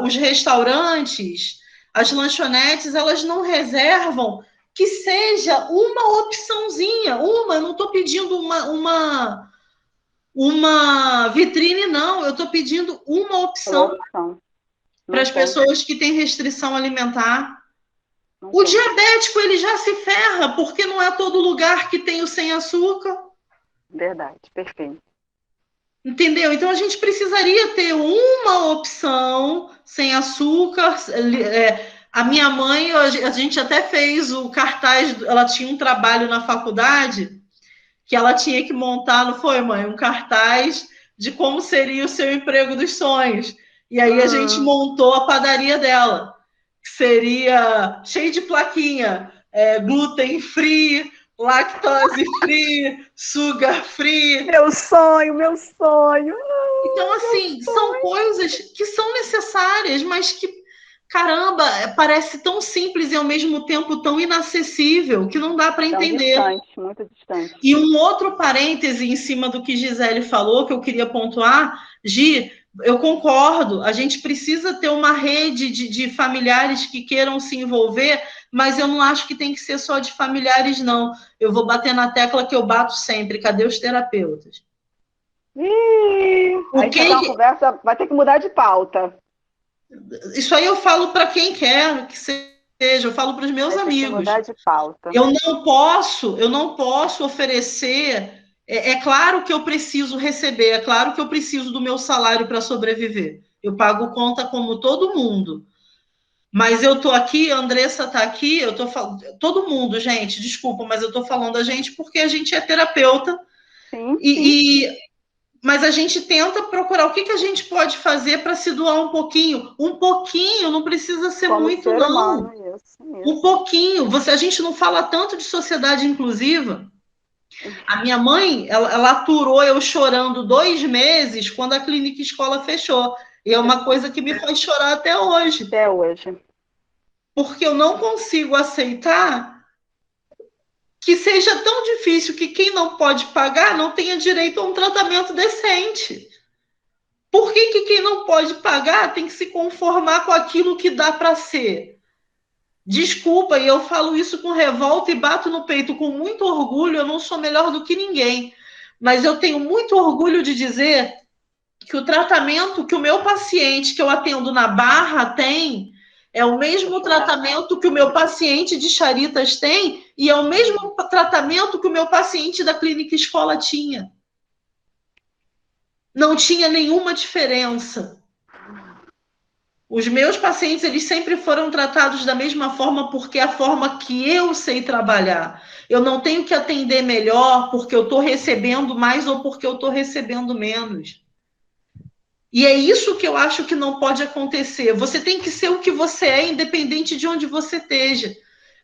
os restaurantes, as lanchonetes, elas não reservam que seja uma opçãozinha, eu não estou pedindo uma vitrine, não, eu estou pedindo uma opção para as pessoas que têm restrição alimentar. O diabético, ele já se ferra, porque não é todo lugar que tem o sem açúcar. Verdade, perfeito. Entendeu? Então, a gente precisaria ter uma opção sem açúcar. A minha mãe, a gente até fez o cartaz, ela tinha um trabalho na faculdade que ela tinha que montar, não foi, mãe? Um cartaz de como seria o seu emprego dos sonhos. E aí a gente montou a padaria dela, que seria cheio de plaquinha, gluten free, lactose free, sugar free. Meu sonho, meu sonho. Então, assim, são coisas que são necessárias, mas que, caramba, parece tão simples e ao mesmo tempo tão inacessível que não dá para entender. Distante, muito distante. E um outro parêntese em cima do que Gisele falou, que eu queria pontuar, Gi, eu concordo, a gente precisa ter uma rede de familiares que queiram se envolver, mas eu não acho que tem que ser só de familiares, não. Eu vou bater na tecla que eu bato sempre, cadê os terapeutas? Aí uma conversa vai ter que mudar de pauta. Isso aí eu falo para quem quer que seja, eu falo para os meus amigos. Mudar de pauta. Eu não posso oferecer. É claro que eu preciso receber, é claro que eu preciso do meu salário para sobreviver. Eu pago conta como todo mundo. Mas eu estou aqui, a Andressa está aqui, eu estou falando. Todo mundo, gente, desculpa, mas eu estou falando a gente porque a gente é terapeuta. Sim. Mas a gente tenta procurar o que a gente pode fazer para se doar um pouquinho. Um pouquinho, não precisa ser como muito, não. Humano, isso. Um pouquinho. A gente não fala tanto de sociedade inclusiva. A minha mãe, ela aturou eu chorando 2 meses quando a clínica escola fechou. E é uma coisa que me faz chorar até hoje. Até hoje. Porque eu não consigo aceitar que seja tão difícil que quem não pode pagar não tenha direito a um tratamento decente. Por que quem não pode pagar tem que se conformar com aquilo que dá para ser? Desculpa, e eu falo isso com revolta e bato no peito com muito orgulho, eu não sou melhor do que ninguém, mas eu tenho muito orgulho de dizer que o tratamento que o meu paciente que eu atendo na Barra tem é o mesmo tratamento que o meu paciente de Charitas tem e é o mesmo tratamento que o meu paciente da clínica escola tinha. Não tinha nenhuma diferença. Os meus pacientes, eles sempre foram tratados da mesma forma porque é a forma que eu sei trabalhar. Eu não tenho que atender melhor porque eu estou recebendo mais ou porque eu estou recebendo menos. E é isso que eu acho que não pode acontecer. Você tem que ser o que você é, independente de onde você esteja.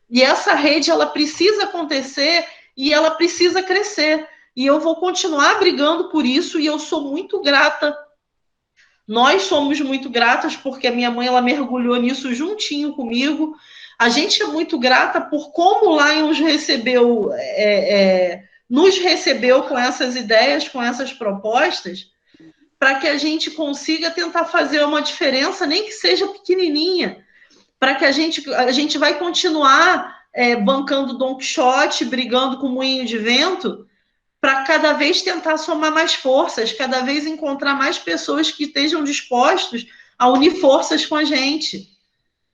E essa rede, ela precisa acontecer e ela precisa crescer. E eu vou continuar brigando por isso e eu sou muito grata. Nós somos muito gratas porque a minha mãe, ela mergulhou nisso juntinho comigo. A gente é muito grata por como o Lions recebeu, nos recebeu com essas ideias, com essas propostas, para que a gente consiga tentar fazer uma diferença, nem que seja pequenininha, para que a gente vai continuar bancando Don Quixote, brigando com o moinho de vento, para cada vez tentar somar mais forças, cada vez encontrar mais pessoas que estejam dispostos a unir forças com a gente.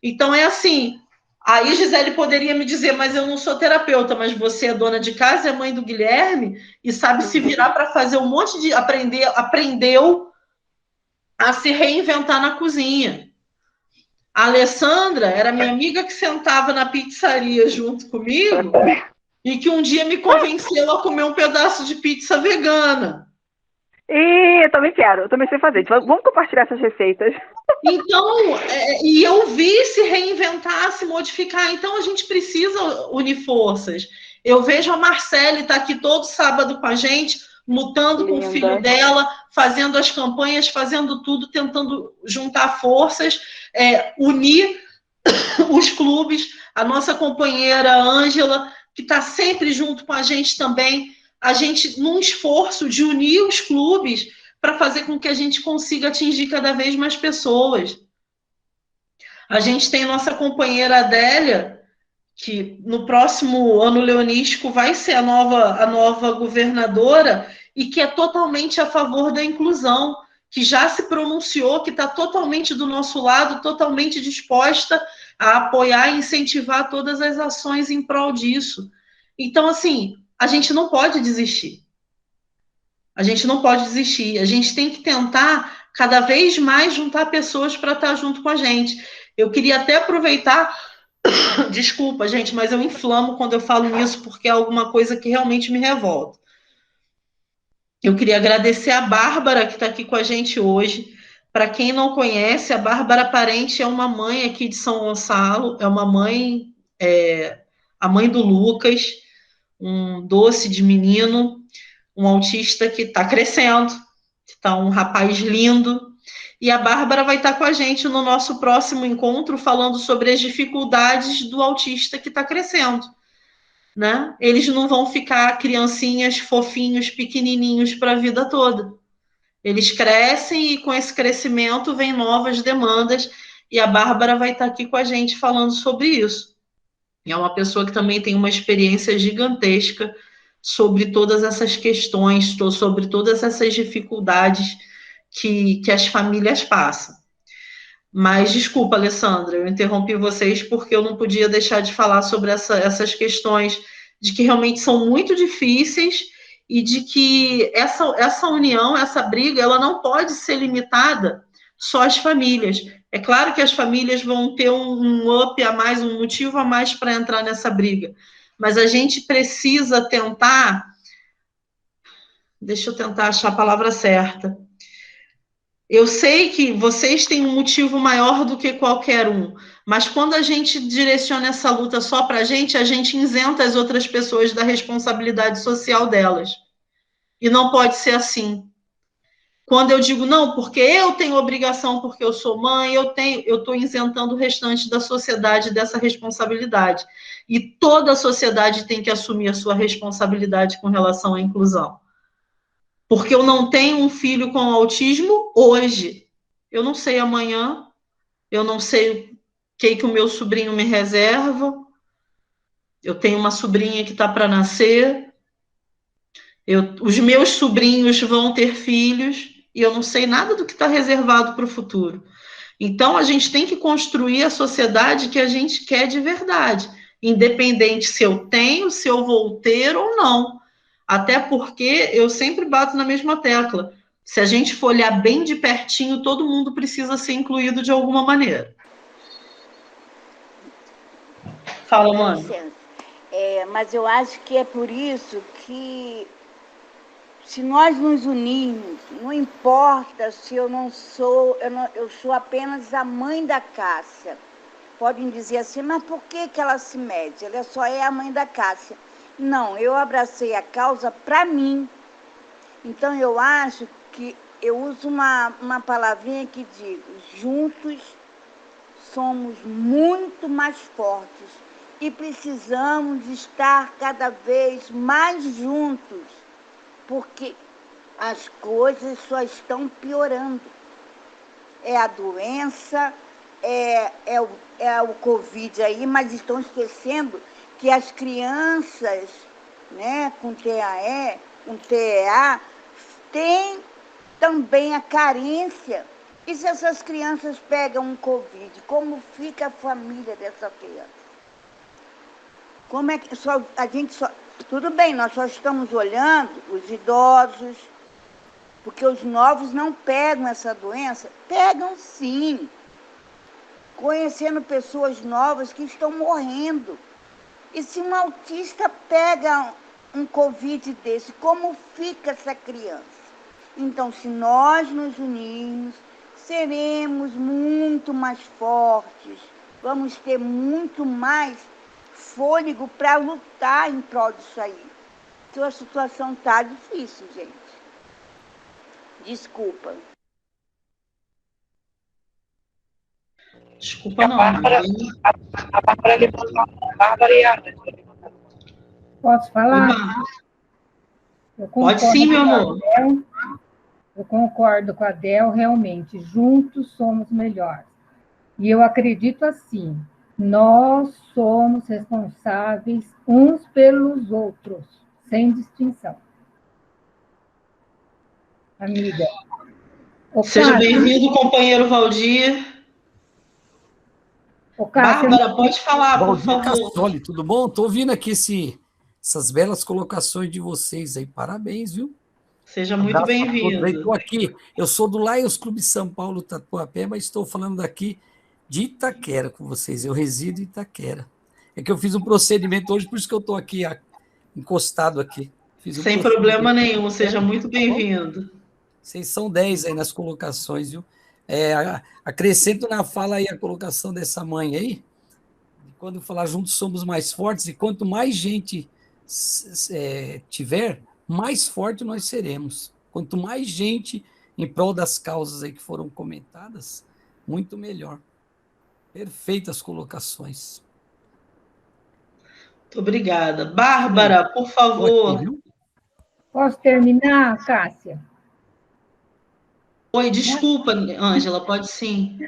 Então, é assim, aí Gisele poderia me dizer, mas eu não sou terapeuta, mas você é dona de casa, é mãe do Guilherme, e sabe se virar para fazer um monte de... Aprendeu a se reinventar na cozinha. A Alessandra era minha amiga que sentava na pizzaria junto comigo e que um dia me convenceu a comer um pedaço de pizza vegana. E eu também quero, eu também sei fazer. Vamos compartilhar essas receitas. Então, e eu vi se reinventar, se modificar. Então, a gente precisa unir forças. Eu vejo a Marcele tá aqui todo sábado com a gente, lutando com o filho dela, fazendo as campanhas, fazendo tudo, tentando juntar forças, unir os clubes. A nossa companheira Ângela, que está sempre junto com a gente também, a gente num esforço de unir os clubes para fazer com que a gente consiga atingir cada vez mais pessoas. A gente tem a nossa companheira Adélia, que no próximo ano leonístico vai ser a nova governadora e que é totalmente a favor da inclusão, que já se pronunciou, que está totalmente do nosso lado, totalmente disposta a apoiar e incentivar todas as ações em prol disso. Então, assim, a gente não pode desistir. A gente não pode desistir. A gente tem que tentar cada vez mais juntar pessoas para estar junto com a gente. Eu queria até aproveitar... Desculpa, gente, mas eu inflamo quando eu falo isso porque é alguma coisa que realmente me revolta. Eu queria agradecer a Bárbara, que está aqui com a gente hoje. Para quem não conhece, a Bárbara Parente é uma mãe aqui de São Gonçalo, é uma mãe, a mãe do Lucas, um doce de menino, um autista que está crescendo, está um rapaz lindo. E a Bárbara vai estar com a gente no nosso próximo encontro, falando sobre as dificuldades do autista que está crescendo. Né? Eles não vão ficar criancinhas fofinhos, pequenininhos para a vida toda. Eles crescem e com esse crescimento vem novas demandas e a Bárbara vai estar aqui com a gente falando sobre isso. É uma pessoa que também tem uma experiência gigantesca sobre todas essas questões, sobre todas essas dificuldades que as famílias passam. Mas, desculpa, Alessandra, eu interrompi vocês porque eu não podia deixar de falar sobre essas questões de que realmente são muito difíceis e de que essa união, essa briga, ela não pode ser limitada só às famílias. É claro que as famílias vão ter um up a mais, um motivo a mais para entrar nessa briga, mas a gente precisa tentar... Deixa eu tentar achar a palavra certa. Eu sei que vocês têm um motivo maior do que qualquer um, mas quando a gente direciona essa luta só para a gente isenta as outras pessoas da responsabilidade social delas. E não pode ser assim. Quando eu digo, não, porque eu tenho obrigação, porque eu sou mãe, eu estou isentando o restante da sociedade dessa responsabilidade. E toda a sociedade tem que assumir a sua responsabilidade com relação à inclusão. Porque eu não tenho um filho com autismo hoje. Eu não sei amanhã, eu não sei o que o meu sobrinho me reserva. Eu tenho uma sobrinha que está para nascer. Os meus sobrinhos vão ter filhos e eu não sei nada do que está reservado para o futuro. Então, a gente tem que construir a sociedade que a gente quer de verdade, independente se eu tenho, se eu vou ter ou não. Até porque eu sempre bato na mesma tecla. Se a gente for olhar bem de pertinho, todo mundo precisa ser incluído de alguma maneira. Fala, mãe. Mas eu acho que é por isso que, se nós nos unirmos, não importa se eu não sou, eu sou apenas a mãe da Cássia. Podem dizer assim, mas por que ela se mede? Ela só é a mãe da Cássia. Não, eu abracei a causa para mim. Então, eu acho que eu uso uma palavrinha que digo, juntos somos muito mais fortes e precisamos estar cada vez mais juntos, porque as coisas só estão piorando. É a doença, é o Covid aí, mas estão esquecendo que as crianças, né, com TAE, com TEA, têm também a carência. E se essas crianças pegam um Covid, como fica a família dessa criança? Como é que a gente só... Tudo bem, nós só estamos olhando os idosos, porque os novos não pegam essa doença? Pegam sim. Conhecendo pessoas novas que estão morrendo. E se um autista pega um Covid desse, como fica essa criança? Então, se nós nos unirmos, seremos muito mais fortes, vamos ter muito mais fôlego para lutar em prol disso aí. Então, a situação está difícil, gente. Desculpa. Desculpa, não. A Bárbara levantou a mão. Bárbara e a Ana. Posso falar? Pode sim, meu amor. Eu concordo com a Del, realmente. Juntos somos melhores. E eu acredito assim, nós somos responsáveis uns pelos outros, sem distinção. Amiga. Seja bem-vindo, companheiro Valdir. Bárbara, pode falar, por favor. Cassoli, tudo bom? Estou ouvindo aqui essas belas colocações de vocês aí. Parabéns, viu? Seja muito bem-vindo. Estou aqui. Eu sou do Lions Clube São Paulo, Tatuapé, mas estou falando daqui de Itaquera com vocês. Eu resido em Itaquera. É que eu fiz um procedimento hoje, por isso que eu estou aqui encostado aqui. Fiz o Sem possível. problema nenhum, seja muito bem-vindo. Vocês são 10 aí nas colocações, viu? Acrescento na fala aí a colocação dessa mãe aí, quando falar juntos somos mais fortes, e quanto mais gente tiver, mais forte nós seremos. Quanto mais gente em prol das causas aí que foram comentadas, muito melhor. Perfeitas colocações. Muito obrigada. Bárbara, por favor. Aqui, Posso terminar, Cássia? Oi, desculpa, Ângela, pode sim.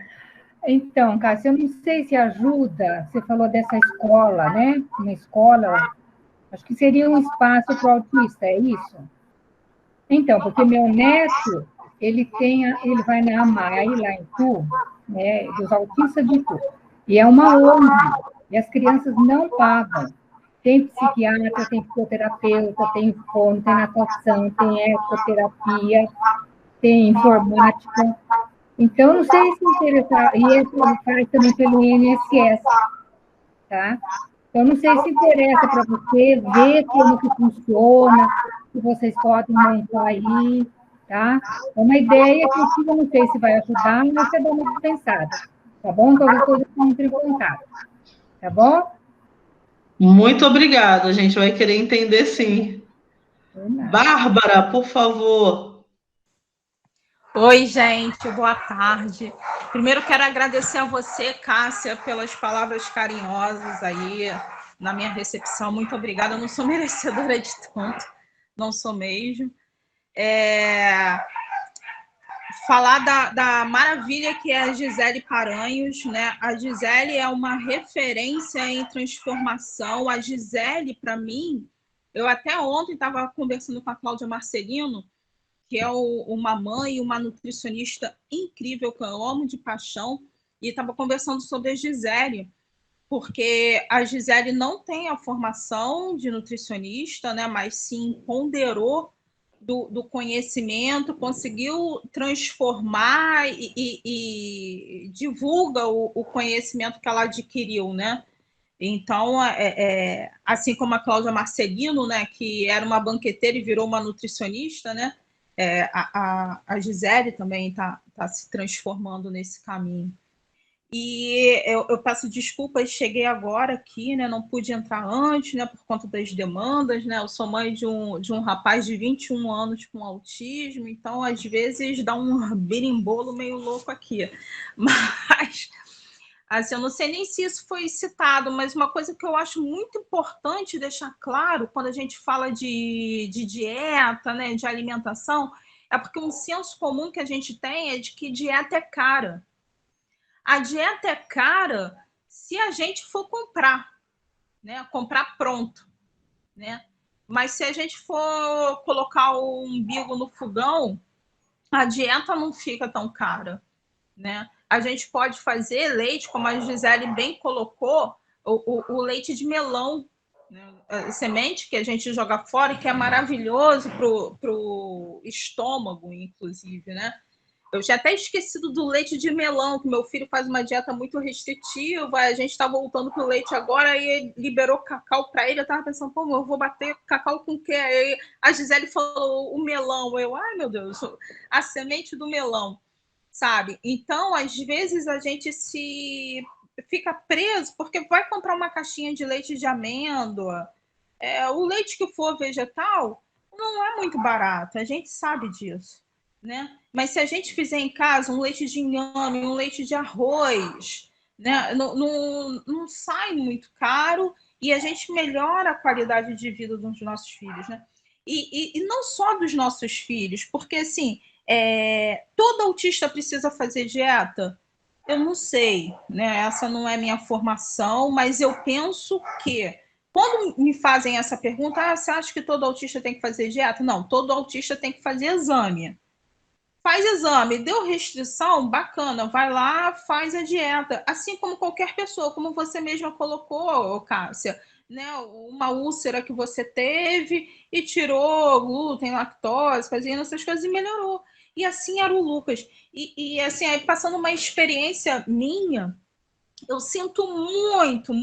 Então, Cássia, eu não sei se ajuda, você falou dessa escola, né? Uma escola, acho que seria um espaço para o autista, é isso? Então, porque meu neto, ele vai na AMAI, lá em Tu, né, dos autistas de Tu, e é uma ONG, e as crianças não pagam. Tem psiquiatra, tem fisioterapeuta, tem fono, tem natação, tem ecoterapia, tem informática. Então, não sei se interessar, e ele faz também pelo INSS, tá? Então, não sei se interessa para você ver como que funciona, se vocês podem montar aí, tá? É uma ideia que eu não sei se vai ajudar, mas você dá uma pensada, tá bom? Qualquer coisa, entre em contato, tá bom? Muito obrigada, a gente vai querer entender sim. Bárbara, por favor. Oi, gente, boa tarde. Primeiro quero agradecer a você, Cássia, pelas palavras carinhosas aí na minha recepção. Muito obrigada. Eu não sou merecedora de tanto, não sou mesmo. Falar da maravilha que é a Gisele Paranhos, né? A Gisele é uma referência em transformação. A Gisele, para mim, eu até ontem estava conversando com a Cláudia Marcelino, que é uma mãe, uma nutricionista incrível, que eu amo de paixão, e estava conversando sobre a Gisele, porque a Gisele não tem a formação de nutricionista, né, mas sim ponderou do conhecimento, conseguiu transformar e divulga o conhecimento que ela adquiriu, né? Então, assim como a Cláudia Marcelino, né, que era uma banqueteira e virou uma nutricionista, né? A Gisele também está se transformando nesse caminho. E eu peço desculpas, cheguei agora aqui, né? Não pude entrar antes, né? Por conta das demandas, né? Eu sou mãe de um rapaz de 21 anos com autismo, então às vezes dá um berimbolo meio louco aqui. Mas assim, eu não sei nem se isso foi citado, mas uma coisa que eu acho muito importante deixar claro quando a gente fala de dieta, né? De alimentação, é porque um senso comum que a gente tem é de que dieta é cara. A dieta é cara se a gente for comprar, né? Comprar pronto, né? Mas se a gente for colocar o umbigo no fogão, a dieta não fica tão cara, né? A gente pode fazer leite, como a Gisele bem colocou, o leite de melão, né? A semente que a gente joga fora e que é maravilhoso para o estômago, inclusive, né? Eu tinha até esquecido do leite de melão, que meu filho faz uma dieta muito restritiva, a gente está voltando para o leite agora e liberou cacau para ele. Eu estava pensando, pô, eu vou bater cacau com o quê? Aí a Gisele falou o melão. Eu, ai meu Deus, a semente do melão, sabe? Então, às vezes a gente se fica preso porque vai comprar uma caixinha de leite de amêndoa. O leite que for vegetal não é muito barato, a gente sabe disso, né? Mas se a gente fizer em casa um leite de inhame, um leite de arroz, né? Não sai muito caro e a gente melhora a qualidade de vida dos nossos filhos, né? E não só dos nossos filhos, porque assim, todo autista precisa fazer dieta? Eu não sei, né? Essa não é minha formação, mas eu penso que quando me fazem essa pergunta, você acha que todo autista tem que fazer dieta? Não, todo autista tem que fazer exame. Faz exame, deu restrição, bacana, vai lá, faz a dieta. Assim como qualquer pessoa, como você mesma colocou, Cássia, né? Uma úlcera que você teve e tirou glúten, lactose, fazendo essas coisas e melhorou. E assim era o Lucas. E assim, aí passando uma experiência minha, eu sinto muito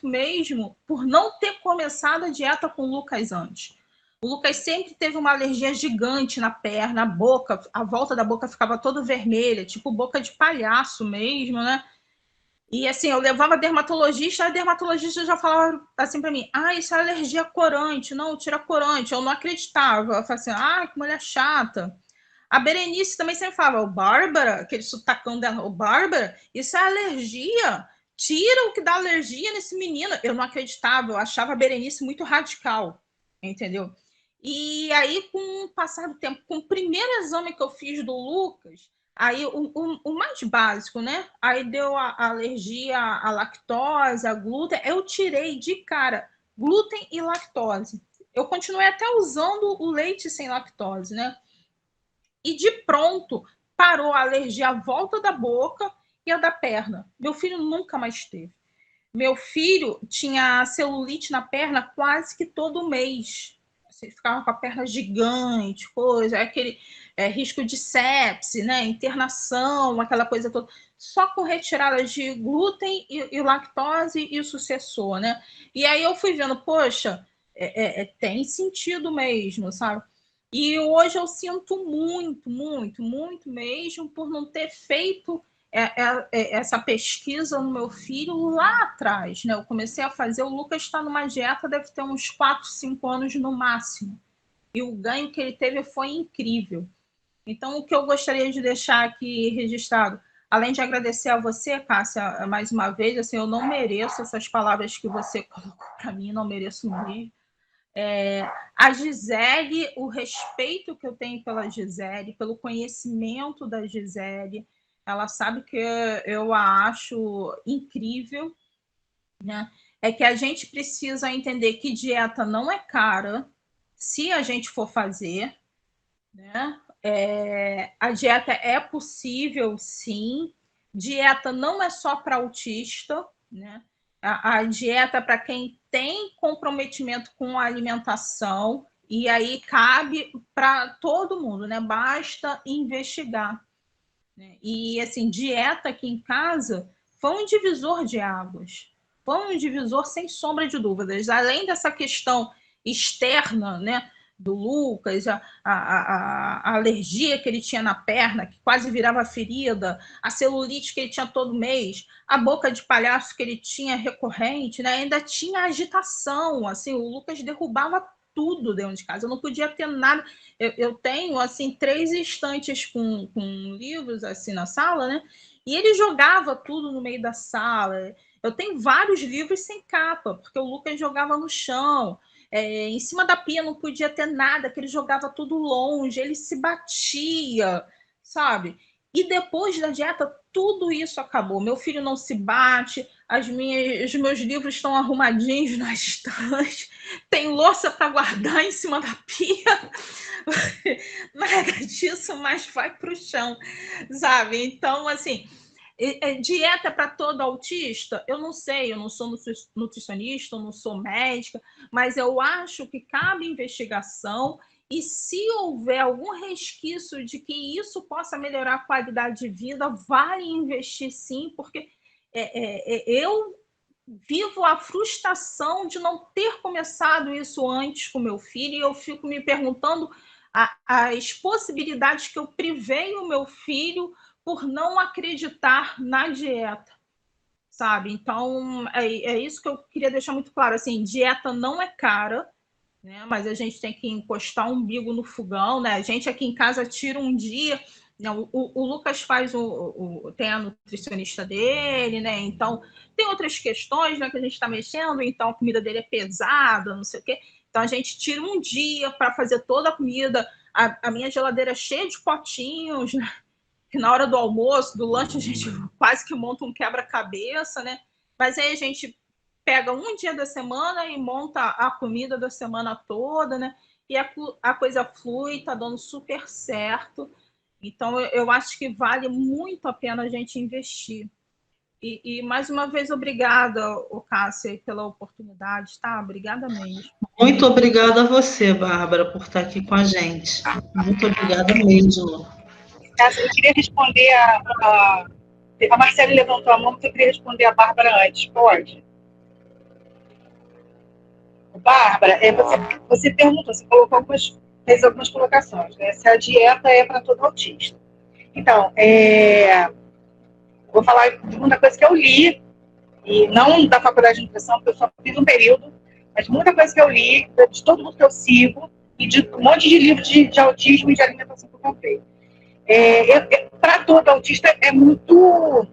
mesmo por não ter começado a dieta com o Lucas antes. O Lucas sempre teve uma alergia gigante na perna, a boca, a volta da boca ficava toda vermelha, tipo boca de palhaço mesmo, né? E assim, eu levava a dermatologista já falava assim para mim: isso é alergia a corante, não, tira corante. Eu não acreditava. Eu falava assim: que mulher chata. A Berenice também sempre falava: Bárbara, aquele sotacão dela, Bárbara, isso é alergia. Tira o que dá alergia nesse menino. Eu não acreditava, eu achava a Berenice muito radical, entendeu? E aí, com o passar do tempo, com o primeiro exame que eu fiz do Lucas, aí o mais básico, né? Aí deu a alergia à lactose, a glúten. Eu tirei de cara glúten e lactose. Eu continuei até usando o leite sem lactose, né? E de pronto parou a alergia à volta da boca e a da perna. Meu filho nunca mais teve. Meu filho tinha celulite na perna quase que todo mês. Você ficava com a perna gigante, coisa, aquele risco de sepse, né? Internação, aquela coisa toda. Só com retirada de glúten e lactose e o sucessor, né? E aí eu fui vendo, poxa, tem sentido mesmo, sabe? E hoje eu sinto muito, muito, muito mesmo por não ter feito essa pesquisa no meu filho lá atrás, né? Eu comecei a fazer, o Lucas está numa dieta, deve ter uns 4, 5 anos no máximo. E o ganho que ele teve foi incrível. Então, o que eu gostaria de deixar aqui registrado, além de agradecer a você, Cássia, mais uma vez, assim, eu não mereço essas palavras que você colocou para mim, não mereço mesmo. A Gisele, o respeito que eu tenho pela Gisele, pelo conhecimento da Gisele, ela sabe que eu a acho incrível, né? É que a gente precisa entender que dieta não é cara, se a gente for fazer, né? A dieta é possível, sim. Dieta não é só para autista, né? A dieta para quem tem comprometimento com a alimentação, e aí cabe para todo mundo, né? Basta investigar. Né? E assim, dieta aqui em casa foi um divisor de águas. Foi um divisor sem sombra de dúvidas. Além dessa questão externa, né? Do Lucas, a alergia que ele tinha na perna, que quase virava ferida, a celulite que ele tinha todo mês, a boca de palhaço que ele tinha recorrente, né? Ainda tinha agitação, assim, o Lucas derrubava tudo dentro de casa, eu não podia ter nada. Eu tenho, assim, 3 estantes com livros, assim, na sala, né? E ele jogava tudo no meio da sala. Eu tenho vários livros sem capa, porque o Lucas jogava no chão. Em cima da pia não podia ter nada, que ele jogava tudo longe, ele se batia, sabe? E depois da dieta, tudo isso acabou. Meu filho não se bate, os meus livros estão arrumadinhos na estante, tem louça para guardar em cima da pia, nada disso, mas vai para o chão, sabe? Então, assim, dieta para todo autista? Eu não sei, eu não sou nutricionista, eu não sou médica, mas eu acho que cabe investigação e se houver algum resquício de que isso possa melhorar a qualidade de vida, vale investir sim, porque eu vivo a frustração de não ter começado isso antes com meu filho e eu fico me perguntando as possibilidades que eu privei o meu filho por não acreditar na dieta, sabe? Então, é isso que eu queria deixar muito claro, assim, dieta não é cara, né? Mas a gente tem que encostar o umbigo no fogão, né? A gente aqui em casa tira um dia, né? O Lucas faz tem a nutricionista dele, né? Então, tem outras questões, né, que a gente está mexendo, então a comida dele é pesada, não sei o quê. Então, a gente tira um dia para fazer toda a comida. A minha geladeira é cheia de potinhos, né? Que na hora do almoço, do lanche, a gente quase que monta um quebra-cabeça, né? Mas aí a gente pega um dia da semana e monta a comida da semana toda, né? E a coisa flui, tá dando super certo. Então, eu acho que vale muito a pena a gente investir. E mais uma vez, obrigada, Cássia, pela oportunidade, tá? Obrigada mesmo. Muito obrigada a você, Bárbara, por estar aqui com a gente. Muito obrigada mesmo. Eu queria responder a Marcele levantou a mão, mas eu queria responder a Bárbara antes, pode? Bárbara, você perguntou, você colocou fez algumas colocações, né? Se a dieta é para todo autista. Então, vou falar de muita coisa que eu li, e não da faculdade de nutrição, porque eu só fiz um período, mas muita coisa que eu li, de todo mundo que eu sigo, e de um monte de livros de autismo e de alimentação que eu comprei. Para todo autista é muito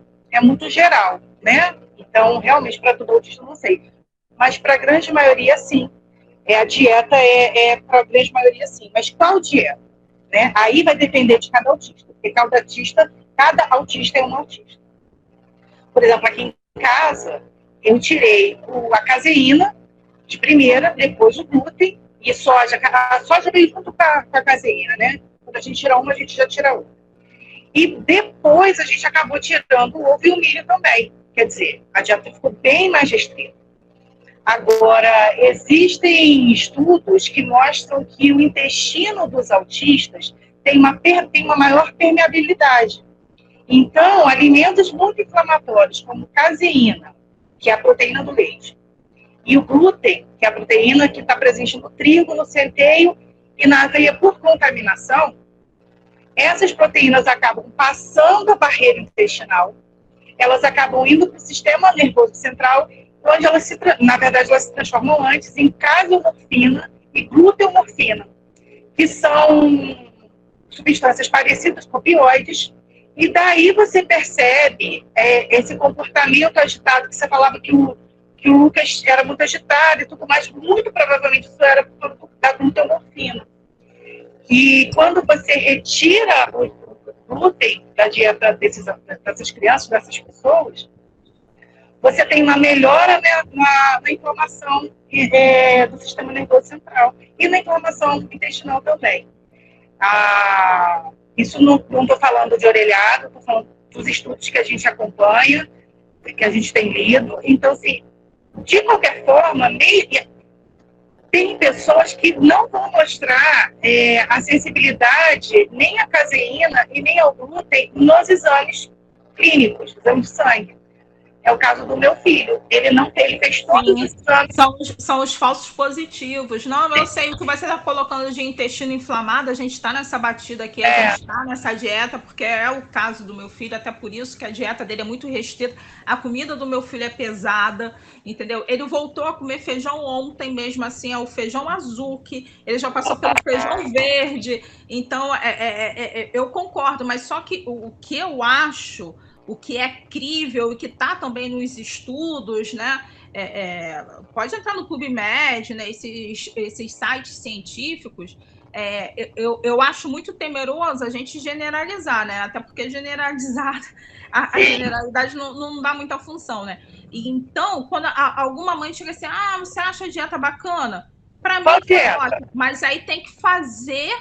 geral, né? Então, realmente, para todo autista, eu não sei. Mas para a grande maioria, sim. A dieta para a grande maioria, sim. Mas qual dieta? Né? Aí vai depender de cada autista. Porque cada autista é um autista. Por exemplo, aqui em casa, eu tirei a caseína de primeira, depois o glúten e soja. A soja veio junto com a caseína, né? Quando a gente tira uma, a gente já tira outra. E depois a gente acabou tirando o ovo e o milho também. Quer dizer, a dieta ficou bem mais restrita. Agora, existem estudos que mostram que o intestino dos autistas tem uma maior permeabilidade. Então, alimentos muito inflamatórios, como caseína, que é a proteína do leite, e o glúten, que é a proteína que está presente no trigo, no centeio e na aveia por contaminação, essas proteínas acabam passando a barreira intestinal, elas acabam indo para o sistema nervoso central, onde elas se transformam antes em casomorfina e gluteomorfina, que são substâncias parecidas com opioides, e daí você percebe esse comportamento agitado, que você falava que o Lucas era muito agitado e tudo mais, muito provavelmente isso era da gluteomorfina. E quando você retira o glúten da dieta dessas crianças, dessas pessoas, você tem uma melhora, né, na inflamação do sistema nervoso central e na inflamação intestinal também. Isso não estou falando de orelhada, estou falando dos estudos que a gente acompanha, que a gente tem lido. Então, assim, de qualquer forma, tem pessoas que não vão mostrar a sensibilidade nem à caseína e nem ao glúten nos exames clínicos, exames de sangue. É o caso do meu filho. Ele fez todos os exames. São os falsos positivos. Não, eu sei o que você está colocando de intestino inflamado, a gente está nessa batida aqui, a gente está nessa dieta, porque é o caso do meu filho, até por isso que a dieta dele é muito restrita. A comida do meu filho é pesada, entendeu? Ele voltou a comer feijão ontem mesmo, assim, é o feijão azuki, ele já passou pelo feijão verde. Então, eu concordo, mas só que o que eu acho... O que é crível e que está também nos estudos, né? Pode entrar no PubMed, né? Esses sites científicos. Eu acho muito temeroso a gente generalizar, né? Até porque generalizar a generalidade não dá muita função, né? E então, quando alguma mãe chega assim, você acha a dieta bacana? Para mim, ótimo, mas aí tem que fazer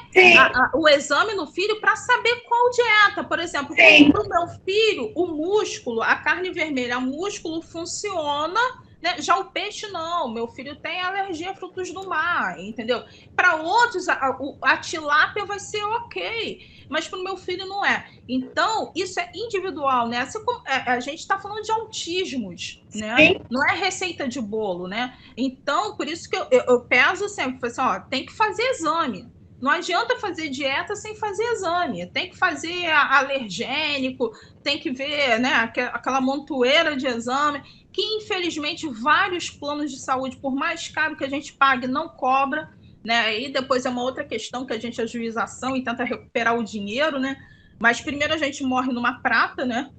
o exame no filho para saber qual dieta. Por exemplo, para o meu filho, o músculo, a carne vermelha, o músculo funciona, né? Já o peixe não. Meu filho tem alergia a frutos do mar, entendeu? Para outros, a tilápia vai ser ok, mas para o meu filho não é. Então, isso é individual, né? Assim como, a gente está falando de autismos, né? Sim. Não é receita de bolo, né? Então, por isso que eu peso sempre, assim, tem que fazer exame. Não adianta fazer dieta sem fazer exame. Tem que fazer alergênico, tem que ver, né, aquela montoeira de exame, que infelizmente vários planos de saúde, por mais caro que a gente pague, não cobra, né? E depois é uma outra questão que a gente ajuiza ação e tenta recuperar o dinheiro, né? Mas primeiro a gente morre numa prata, né?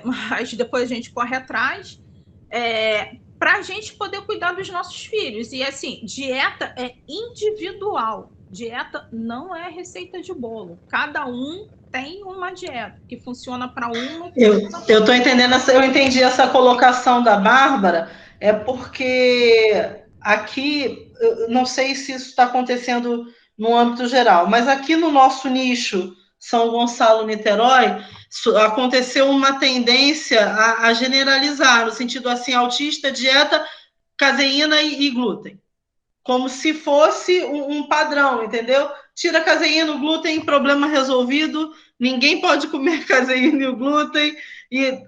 Mas depois a gente corre atrás para a gente poder cuidar dos nossos filhos. E assim, dieta é individual. Dieta não é receita de bolo. Cada um tem uma dieta que funciona para uma. Eu estou entendendo, eu entendi essa colocação da Bárbara, porque aqui, eu não sei se isso está acontecendo no âmbito geral, mas aqui no nosso nicho, São Gonçalo, Niterói, aconteceu uma tendência a generalizar, no sentido assim, autista, dieta, caseína e glúten. Como se fosse um padrão, entendeu? Tira caseína, o glúten, problema resolvido, ninguém pode comer caseína e o glúten, e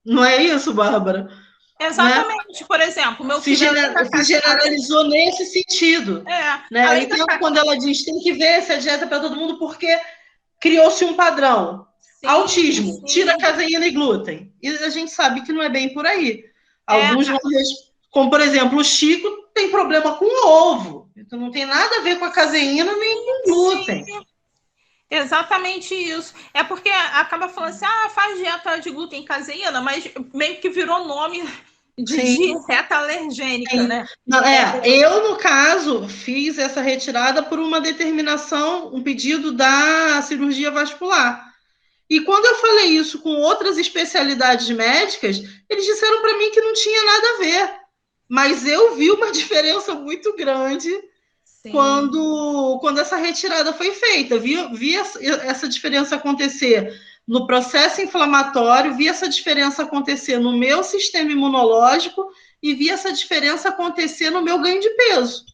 não é isso, Bárbara? Exatamente. Né? Por exemplo, meu filho... Se generalizou nesse sentido. Né? Então, quando ela diz tem que ver se a dieta para todo mundo, porque criou-se um padrão. Sim, autismo, sim. Tira caseína e glúten. E a gente sabe que não é bem por aí. Alguns vão... Como, por exemplo, o Chico tem problema com ovo. Então, não tem nada a ver com a caseína nem com glúten. Sim. Exatamente isso. É porque acaba falando assim, faz dieta de glúten e caseína, mas meio que virou nome de dieta alergênica, né? Não, eu, no caso, fiz essa retirada por uma determinação, um pedido da cirurgia vascular. E quando eu falei isso com outras especialidades médicas, eles disseram para mim que não tinha nada a ver. Mas eu vi uma diferença muito grande quando essa retirada foi feita. Vi essa diferença acontecer no processo inflamatório, vi essa diferença acontecer no meu sistema imunológico e vi essa diferença acontecer no meu ganho de peso.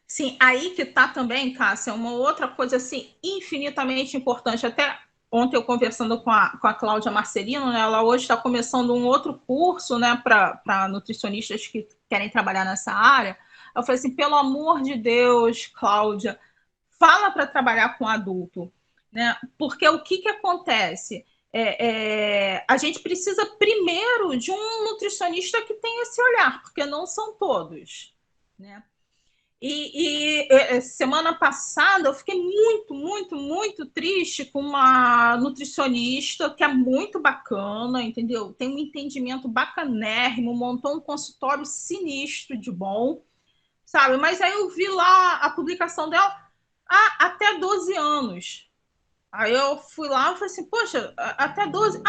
Sim, aí que está também, Cássia, uma outra coisa assim, infinitamente importante. Até ontem eu conversando com a Cláudia Marcelino, né, ela hoje está começando um outro curso, né, para nutricionistas que querem trabalhar nessa área. Eu falei assim, pelo amor de Deus, Cláudia, fala para trabalhar com adulto, né? Porque o que acontece? A gente precisa primeiro de um nutricionista que tenha esse olhar, porque não são todos, né? E semana passada eu fiquei muito triste com uma nutricionista que é muito bacana, entendeu? Tem um entendimento bacanérrimo, montou um consultório sinistro de bom, sabe? Mas aí eu vi lá a publicação dela, até 12 anos. Aí eu fui lá e falei assim, poxa, até 12?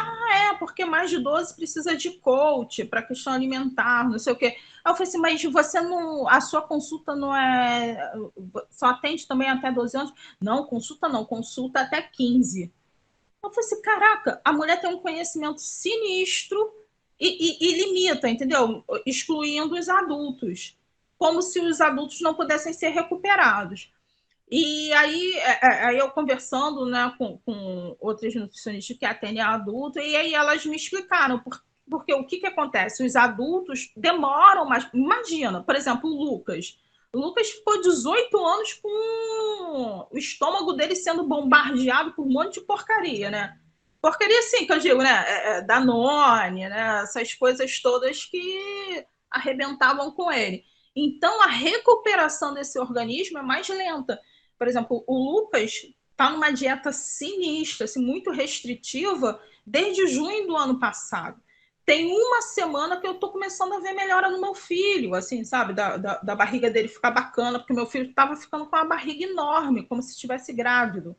Porque mais de 12 precisa de coach para questão alimentar, não sei o quê. Aí eu falei assim, mas você não... A sua consulta não é... Só atende também até 12 anos? Não, consulta até 15. Eu falei assim, caraca, a mulher tem um conhecimento sinistro e limita, entendeu? Excluindo os adultos. Como se os adultos não pudessem ser recuperados. E aí eu conversando, né, com outras nutricionistas que atendem adulto, e aí elas me explicaram porque o que acontece? Os adultos demoram mais. Imagina, por exemplo, o Lucas. O Lucas ficou 18 anos com o estômago dele sendo bombardeado por um monte de porcaria, né? Porcaria, sim, que eu digo, né? Danone, né? Essas coisas todas que arrebentavam com ele. Então, a recuperação desse organismo é mais lenta. Por exemplo, o Lucas está numa dieta sinistra, assim, muito restritiva, desde junho do ano passado. Tem uma semana que eu estou começando a ver melhora no meu filho, assim, sabe? Da barriga dele ficar bacana, porque meu filho estava ficando com uma barriga enorme, como se estivesse grávido,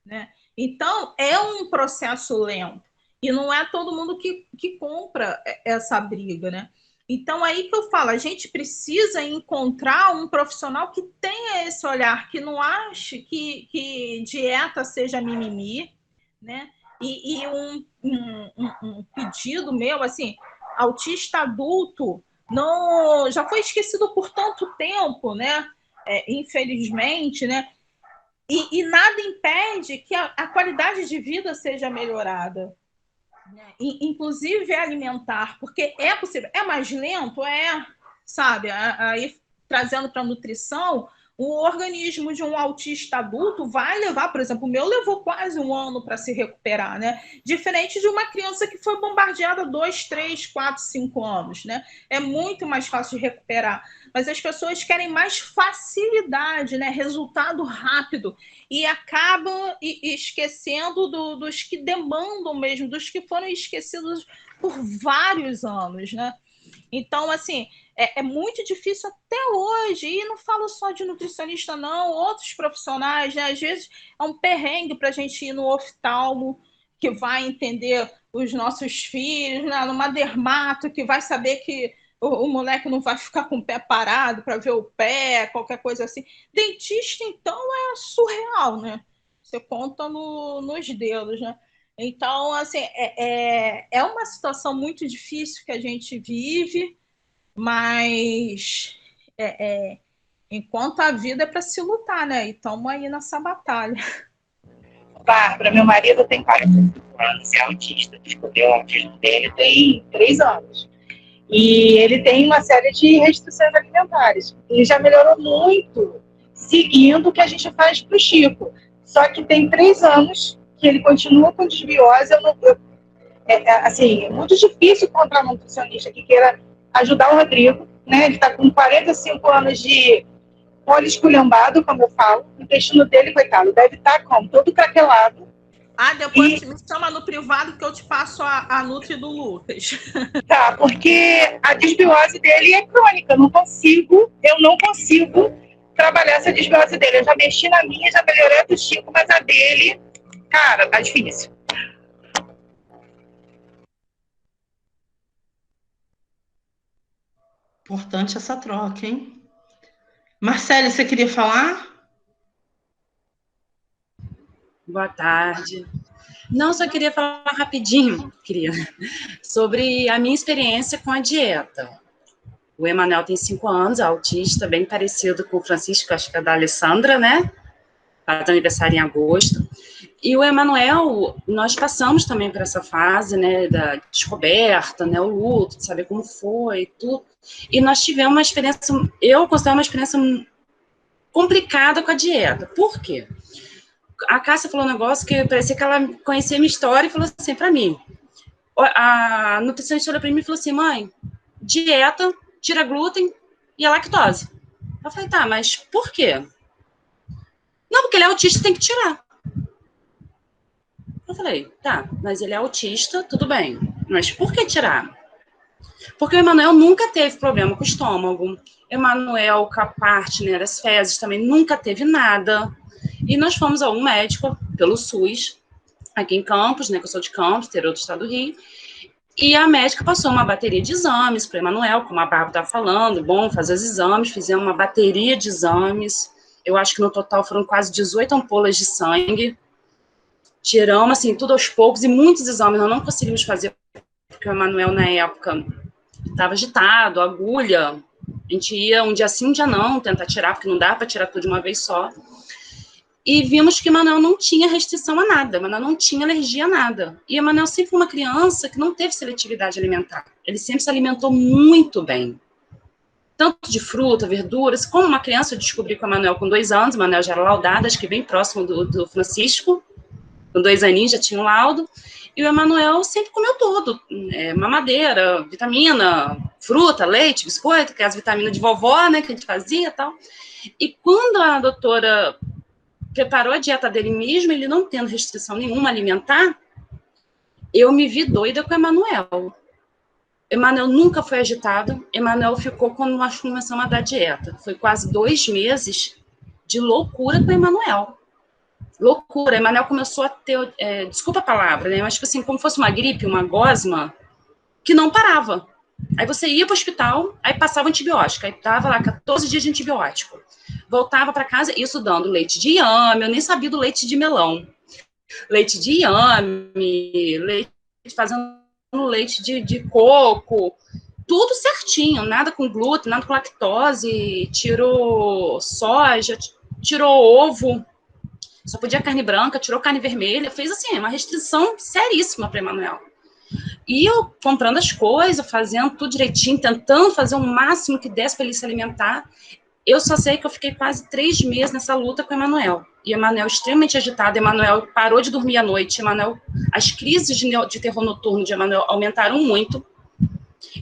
né? Então, é um processo lento. E não é todo mundo que compra essa briga, né? Então, aí que eu falo, a gente precisa encontrar um profissional que tenha esse olhar, que não ache que dieta seja mimimi, né? E um pedido meu, assim, autista adulto, não, já foi esquecido por tanto tempo, né? Infelizmente, né? E nada impede que a qualidade de vida seja melhorada. Inclusive alimentar, porque é possível. É mais lento? Sabe? Aí, trazendo para a nutrição, o organismo de um autista adulto vai levar, por exemplo, o meu levou quase 1 ano para se recuperar, né? Diferente de uma criança que foi bombardeada 2, 3, 4, 5 anos, né? É muito mais fácil de recuperar. Mas as pessoas querem mais facilidade, né? Resultado rápido. E acabam esquecendo dos que demandam mesmo, dos que foram esquecidos por vários anos, né? Então, assim, é muito difícil até hoje, e não falo só de nutricionista, não, outros profissionais, né? Às vezes é um perrengue para a gente ir no oftalmo, que vai entender os nossos filhos, né? Numa dermato, que vai saber que o moleque não vai ficar com o pé parado para ver o pé, qualquer coisa assim. Dentista, então, é surreal, né? Você conta nos dedos, né? Então, assim, é uma situação muito difícil que a gente vive, mas enquanto a vida é para se lutar, né? E estamos aí nessa batalha. Bárbara, meu marido tem 45 anos, é autista, descobriu o autismo dele tem 3 anos. E ele tem uma série de restrições alimentares. Ele já melhorou muito seguindo o que a gente faz para o Chico. Só que tem 3 anos que ele continua com desbiose. É muito difícil encontrar um nutricionista que queira ajudar o Rodrigo, né? Ele está com 45 anos de óleo esculhambado, como eu falo. O intestino dele, coitado, deve estar como? Todo craquelado. Depois me chama no privado que eu te passo a Nutri do Lucas. Tá, porque a desbiose dele é crônica. Eu não consigo trabalhar essa desbiose dele. Eu já mexi na minha, já melhorei a do Chico, mas a dele, cara, tá difícil. Importante essa troca, hein? Marcele, você queria falar? Boa tarde. Não, só queria falar rapidinho, sobre a minha experiência com a dieta. O Emanuel tem 5 anos, é autista, bem parecido com o Francisco, acho que é da Alessandra, né? Faz aniversário em agosto. E o Emanuel, nós passamos também por essa fase, né, da descoberta, né, o luto, de saber como foi, tudo. E nós tivemos uma experiência, eu considero uma experiência complicada com a dieta. Por quê? A Cássia falou um negócio que parecia que ela conhecia a minha história e falou assim para mim. A nutricionista olhou para mim e falou assim: mãe, dieta, tira glúten e a lactose. Eu falei, tá, mas por quê? Não, porque ele é autista, tem que tirar. Eu falei, tá, mas ele é autista, tudo bem. Mas por que tirar? Porque o Emanuel nunca teve problema com o estômago. Emanuel, com a parte, né, das fezes, também nunca teve nada. E nós fomos a um médico, pelo SUS, aqui em Campos, né, que eu sou de Campos, interior do estado do Rio, e a médica passou uma bateria de exames para o Emanuel, como a Bárbara estava falando, bom, fazer os exames, fizemos uma bateria de exames, eu acho que no total foram quase 18 ampolas de sangue, tiramos, assim, tudo aos poucos, e muitos exames nós não conseguimos fazer, porque o Emanuel, na época, estava agitado, agulha, a gente ia um dia sim, um dia não, tentar tirar, porque não dá para tirar tudo de uma vez só. E vimos que o Emanuel não tinha restrição a nada, o Emanuel não tinha alergia a nada. E o Emanuel sempre foi uma criança que não teve seletividade alimentar. Ele sempre se alimentou muito bem. Tanto de fruta, verduras, como uma criança, eu descobri com o Emanuel com 2 anos, o Emanuel já era laudado, acho que bem próximo do Francisco, com 2 aninhos já tinha um laudo, e o Emanuel sempre comeu tudo, mamadeira, vitamina, fruta, leite, biscoito, que é as vitaminas de vovó, né, que a gente fazia e tal. E quando a doutora preparou a dieta dele mesmo, ele não tendo restrição nenhuma alimentar, eu me vi doida com o Emanuel. Emanuel nunca foi agitado, Emanuel ficou quando nós começamos a dar dieta. Foi quase 2 meses de loucura com o Emanuel. Loucura. Emanuel começou a ter, desculpa a palavra, né, mas tipo assim, como fosse uma gripe, uma gosma, que não parava. Aí você ia para o hospital, aí passava antibiótico, aí tava lá 14 dias de antibiótico. Voltava para casa, isso dando leite de inhame, eu nem sabia do leite de melão. Leite de inhame, leite, fazendo leite de coco, tudo certinho, nada com glúten, nada com lactose, tirou soja, tirou ovo, só podia carne branca, tirou carne vermelha, fez assim, uma restrição seríssima para Emanuel. E eu comprando as coisas, fazendo tudo direitinho, tentando fazer o máximo que desse para ele se alimentar. Eu só sei que eu fiquei quase 3 meses nessa luta com o Emanuel. E o Emanuel extremamente agitado, Emanuel parou de dormir à noite, Emanuel, as crises de terror noturno de Emanuel aumentaram muito.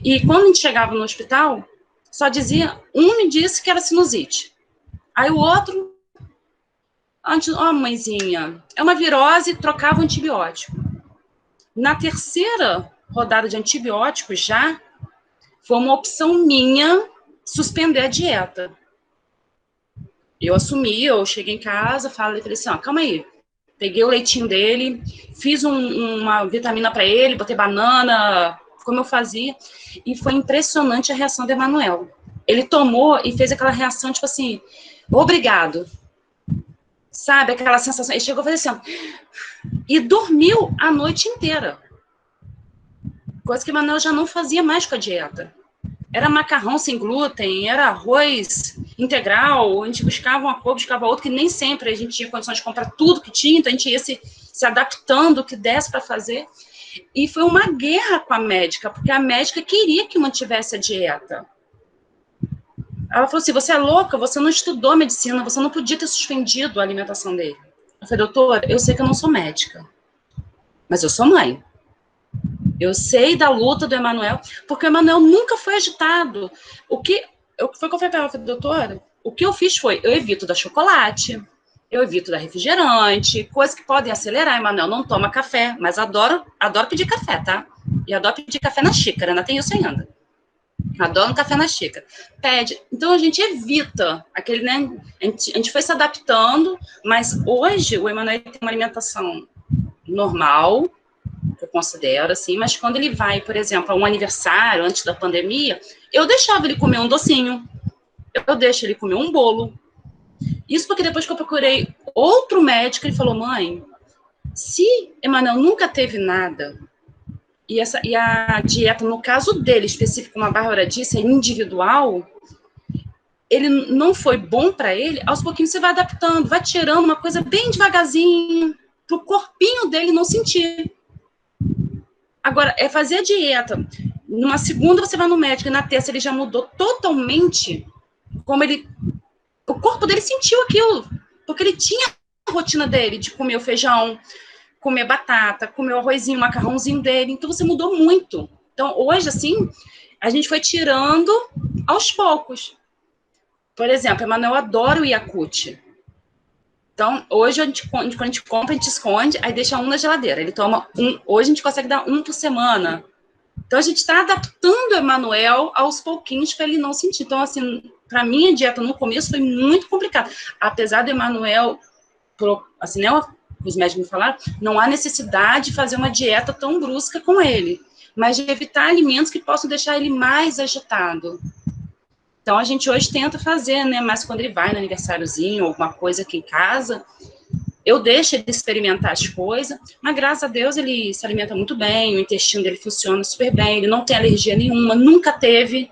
E quando a gente chegava no hospital, só dizia, um me disse que era sinusite. Aí o outro, mãezinha, é uma virose, trocava o antibiótico. Na terceira rodada de antibióticos já, foi uma opção minha suspender a dieta. Eu assumi, eu cheguei em casa, falei assim, calma aí, peguei o leitinho dele, fiz uma vitamina para ele, botei banana, como eu fazia, e foi impressionante a reação do Emanuel. Ele tomou e fez aquela reação, tipo assim, obrigado. Sabe, aquela sensação, ele chegou a fazer assim, e dormiu a noite inteira. Coisa que o Emanuel já não fazia mais com a dieta. Era macarrão sem glúten, era arroz integral, a gente buscava uma cor, buscava outra, que nem sempre a gente tinha condições de comprar tudo que tinha, então a gente ia se adaptando o que desse para fazer. E foi uma guerra com a médica, porque a médica queria que mantivesse a dieta. Ela falou assim, você é louca, você não estudou medicina, você não podia ter suspendido a alimentação dele. Eu falei, doutora, eu sei que eu não sou médica, mas eu sou mãe. Eu sei da luta do Emanuel, porque o Emanuel nunca foi agitado. Foi o que eu falei para ela, doutora, o que eu fiz foi, eu evito dar chocolate, eu evito dar refrigerante, coisas que podem acelerar. Emanuel não toma café, mas adoro pedir café, tá? E adoro pedir café na xícara, ainda tem isso ainda. Adoro um café na xícara. Pede. Então, a gente evita aquele, né? A gente foi se adaptando, mas hoje o Emanuel tem uma alimentação normal, que eu considero, assim, mas quando ele vai, por exemplo, a um aniversário, antes da pandemia, eu deixava ele comer um docinho, eu deixo ele comer um bolo. Isso porque depois que eu procurei outro médico, ele falou, mãe, se Emanuel nunca teve nada, e a dieta, no caso dele, específico, como a Bárbara disse, é individual, ele não foi bom para ele, aos pouquinhos você vai adaptando, vai tirando uma coisa bem devagarzinho, para o corpinho dele não sentir. Agora, é fazer a dieta. Numa segunda você vai no médico, e na terça ele já mudou totalmente como ele... O corpo dele sentiu aquilo, porque ele tinha a rotina dele de comer o feijão, comer batata, comer o arrozinho, o macarrãozinho dele, então você mudou muito. Então, hoje, assim, a gente foi tirando aos poucos. Por exemplo, Emanuel adora o Yakult. Então, hoje, quando a gente compra, a gente esconde, aí deixa um na geladeira. Ele toma um, hoje a gente consegue dar um por semana. Então, a gente está adaptando o Emanuel aos pouquinhos para ele não sentir. Então, assim, para mim, a dieta no começo foi muito complicada. Apesar do Emanuel, assim, né, os médicos me falaram, não há necessidade de fazer uma dieta tão brusca com ele, mas de evitar alimentos que possam deixar ele mais agitado. Então, a gente hoje tenta fazer, né, mas quando ele vai no aniversáriozinho, alguma coisa aqui em casa, eu deixo ele experimentar as coisas, mas graças a Deus ele se alimenta muito bem, o intestino dele funciona super bem, ele não tem alergia nenhuma, nunca teve,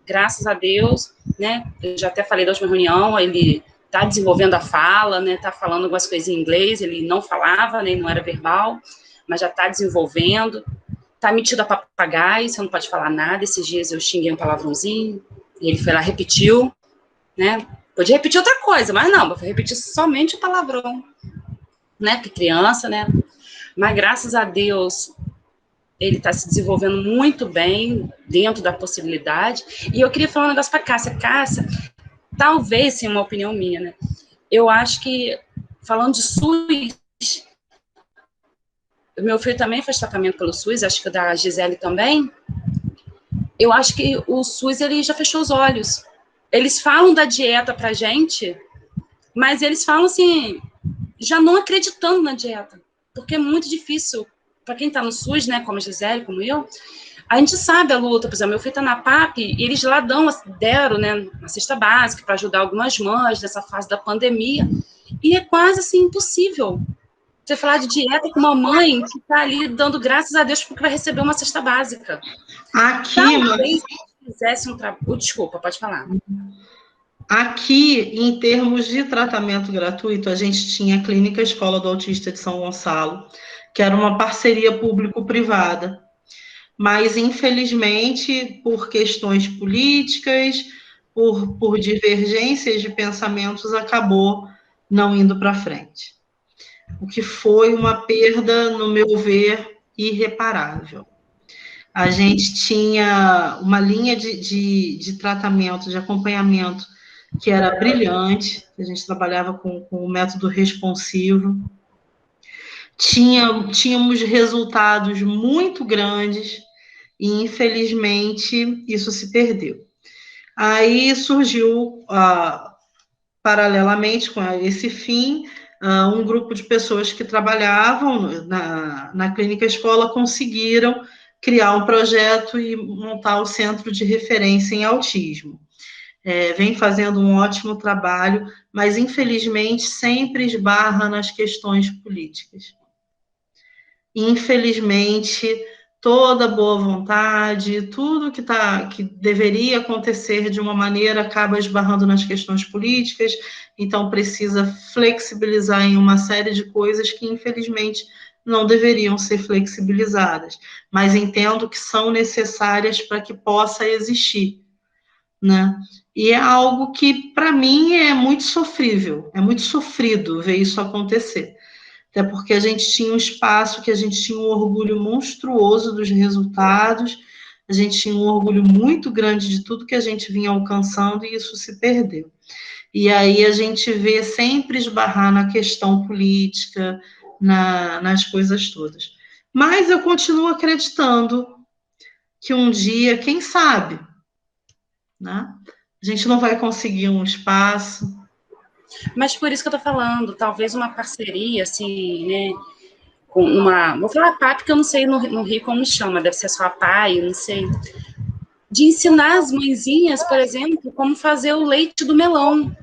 graças a Deus, né, eu já até falei da última reunião, ele está desenvolvendo a fala, né, está falando algumas coisas em inglês, ele não falava, né, não era verbal, mas já está desenvolvendo, está metido a papagaio, você não pode falar nada, esses dias eu xinguei um palavrãozinho, e ele foi lá, repetiu, né, podia repetir outra coisa, mas não, vou repetir somente o palavrão, né, porque criança, né, mas graças a Deus, ele está se desenvolvendo muito bem, dentro da possibilidade, e eu queria falar um negócio para Cássia, talvez, sim, uma opinião minha, né? Eu acho que, falando de SUS, meu filho também faz tratamento pelo SUS, acho que o da Gisele também. Eu acho que o SUS, ele já fechou os olhos. Eles falam da dieta pra gente, mas eles falam assim, já não acreditando na dieta, porque é muito difícil, para quem está no SUS, né, como a Gisele, como eu, a gente sabe a luta, por exemplo, meu filho está na PAP, e eles lá deram, né, uma cesta básica para ajudar algumas mães nessa fase da pandemia, e é quase assim impossível você falar de dieta com uma mãe que está ali dando graças a Deus porque vai receber uma cesta básica. Aqui, talvez se fizesse um trabalho... Desculpa, pode falar. Aqui, em termos de tratamento gratuito, a gente tinha a Clínica Escola do Autista de São Gonçalo, que era uma parceria público-privada. Mas, infelizmente, por questões políticas, por divergências de pensamentos, acabou não indo para frente. O que foi uma perda, no meu ver, irreparável. A gente tinha uma linha de tratamento, de acompanhamento, que era brilhante, a gente trabalhava com o método responsivo. Tínhamos resultados muito grandes, e, infelizmente, isso se perdeu. Aí surgiu, paralelamente com esse fim, um grupo de pessoas que trabalhavam na clínica escola conseguiram criar um projeto e montar o Centro de Referência em Autismo. Vem fazendo um ótimo trabalho, mas, infelizmente, sempre esbarra nas questões políticas. Infelizmente, toda boa vontade, tudo que deveria acontecer de uma maneira acaba esbarrando nas questões políticas, então precisa flexibilizar em uma série de coisas que, infelizmente, não deveriam ser flexibilizadas, mas entendo que são necessárias para que possa existir, né? E é algo que, para mim, é muito sofrível, é muito sofrido ver isso acontecer. Até porque a gente tinha um espaço que a gente tinha um orgulho monstruoso dos resultados, a gente tinha um orgulho muito grande de tudo que a gente vinha alcançando e isso se perdeu. E aí a gente vê sempre esbarrar na questão política, nas coisas todas. Mas eu continuo acreditando que um dia, quem sabe, né? A gente não vai conseguir um espaço. Mas por isso que eu tô falando, talvez uma parceria, assim, né, com uma... Vou falar PAP, porque eu não sei no Rio como chama, deve ser só a PAI, não sei. De ensinar as mãezinhas, por exemplo, como fazer o leite do melão.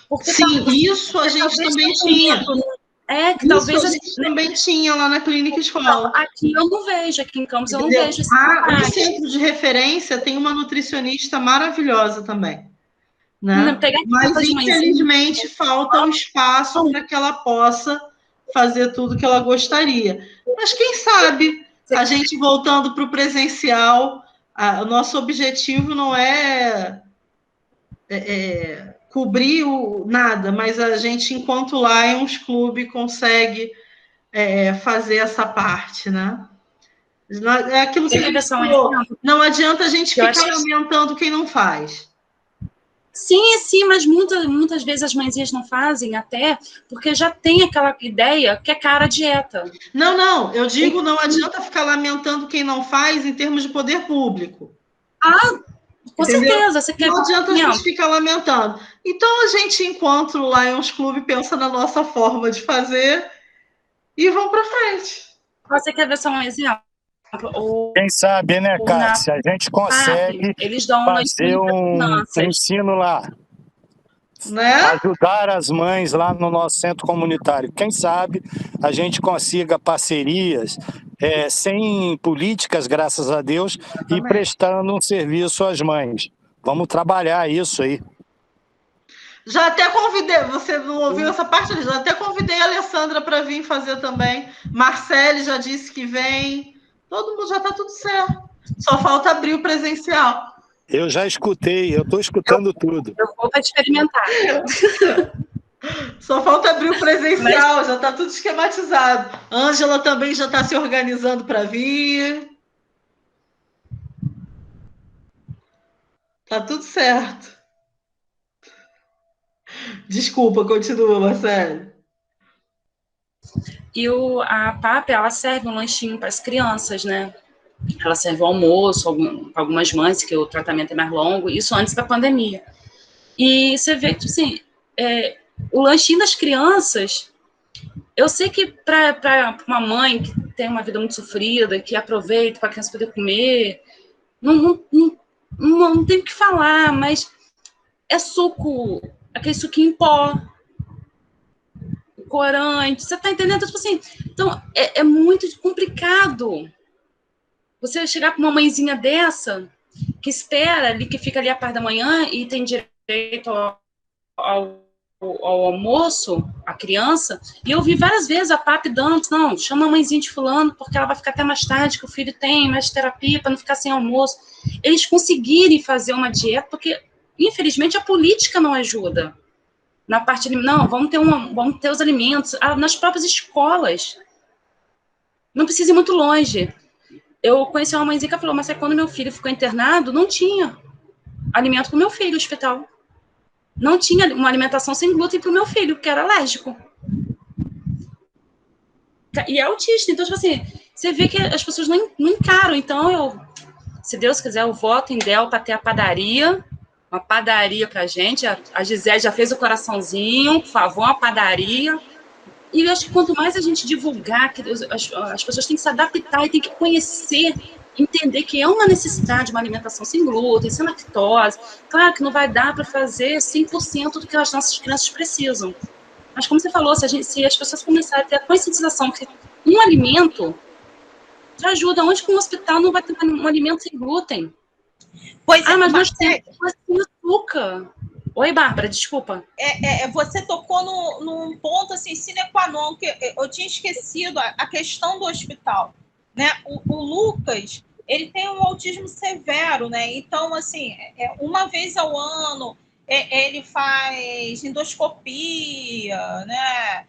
Porque sim, isso a gente também tinha. Que talvez a gente também tinha lá na clínica escola. Aqui eu não vejo, aqui em Campos eu não vejo. O centro de referência tem uma nutricionista maravilhosa também. Né? Mas, infelizmente, falta um espaço para que ela possa fazer tudo que ela gostaria. Mas, quem sabe, a gente voltando para o presencial, o nosso objetivo não é cobrir nada, mas a gente, enquanto Lions Clube, consegue fazer essa parte, né? É aquilo que a gente falou. Não adianta a gente ficar lamentando quem não faz. Sim, mas muitas vezes as mãezinhas não fazem até porque já tem aquela ideia que é cara a dieta. Não, eu digo não adianta ficar lamentando quem não faz em termos de poder público. Com certeza. Você não adianta a gente ficar lamentando. Então a gente, enquanto Lions Clube, pensa na nossa forma de fazer e vamos para frente. Você quer ver só um exemplo? Quem sabe, né, Cássia? A gente consegue fazer um ensino lá. Né? Ajudar as mães lá no nosso centro comunitário. Quem sabe a gente consiga parcerias sem políticas, graças a Deus, e prestando um serviço às mães. Vamos trabalhar isso aí. Já até convidei, você não ouviu essa parte? Já até convidei a Alessandra para vir fazer também. Marcele já disse que vem. Todo mundo já está tudo certo. Só falta abrir o presencial. Eu já escutei, eu estou escutando tudo. Eu vou para experimentar. Só falta abrir o presencial, já está tudo esquematizado. Ângela também já está se organizando para vir. Tá tudo certo. Desculpa, continua, Marcelo. E a PAP, ela serve um lanchinho para as crianças, né? Ela serve o almoço, algumas mães, que o tratamento é mais longo, isso antes da pandemia. E você vê que, assim, o lanchinho das crianças, eu sei que para uma mãe que tem uma vida muito sofrida, que aproveita para a criança poder comer, não tem o que falar, mas é suco, aquele suquinho em pó, corante, você está entendendo? Tipo assim, então, é muito complicado você chegar com uma mãezinha dessa, que espera ali, que fica ali a par da manhã e tem direito ao almoço, a criança, e eu vi várias vezes a PAP dando, não, chama a mãezinha de fulano, porque ela vai ficar até mais tarde, que o filho tem mais terapia, para não ficar sem almoço. Eles conseguirem fazer uma dieta, porque, infelizmente, a política não ajuda. Na parte, não, vamos ter os alimentos, nas próprias escolas. Não precisa ir muito longe. Eu conheci uma mãezinha que falou, mas quando meu filho ficou internado, não tinha alimento para o meu filho no hospital. Não tinha uma alimentação sem glúten para o meu filho, que era alérgico. E é autista. Então, tipo assim, você vê que as pessoas não encaram. Então, se Deus quiser, eu voto em Del para ter a padaria, uma padaria para a gente. A Gisele já fez o coraçãozinho, por favor, uma padaria. E eu acho que quanto mais a gente divulgar, que as pessoas têm que se adaptar e têm que conhecer, entender que é uma necessidade, uma alimentação sem glúten, sem lactose. Claro que não vai dar para fazer 100% do que as nossas crianças precisam. Mas como você falou, se as pessoas começarem a ter a conscientização que um alimento te ajuda, onde que um hospital não vai ter um alimento sem glúten? Pois mas nós temos açúcar. Oi, Bárbara, desculpa. Você tocou num ponto assim, sine qua non, que eu tinha esquecido a questão do hospital, né? O Lucas, ele tem um autismo severo, né? Então, assim, uma vez ao ano ele faz endoscopia, né?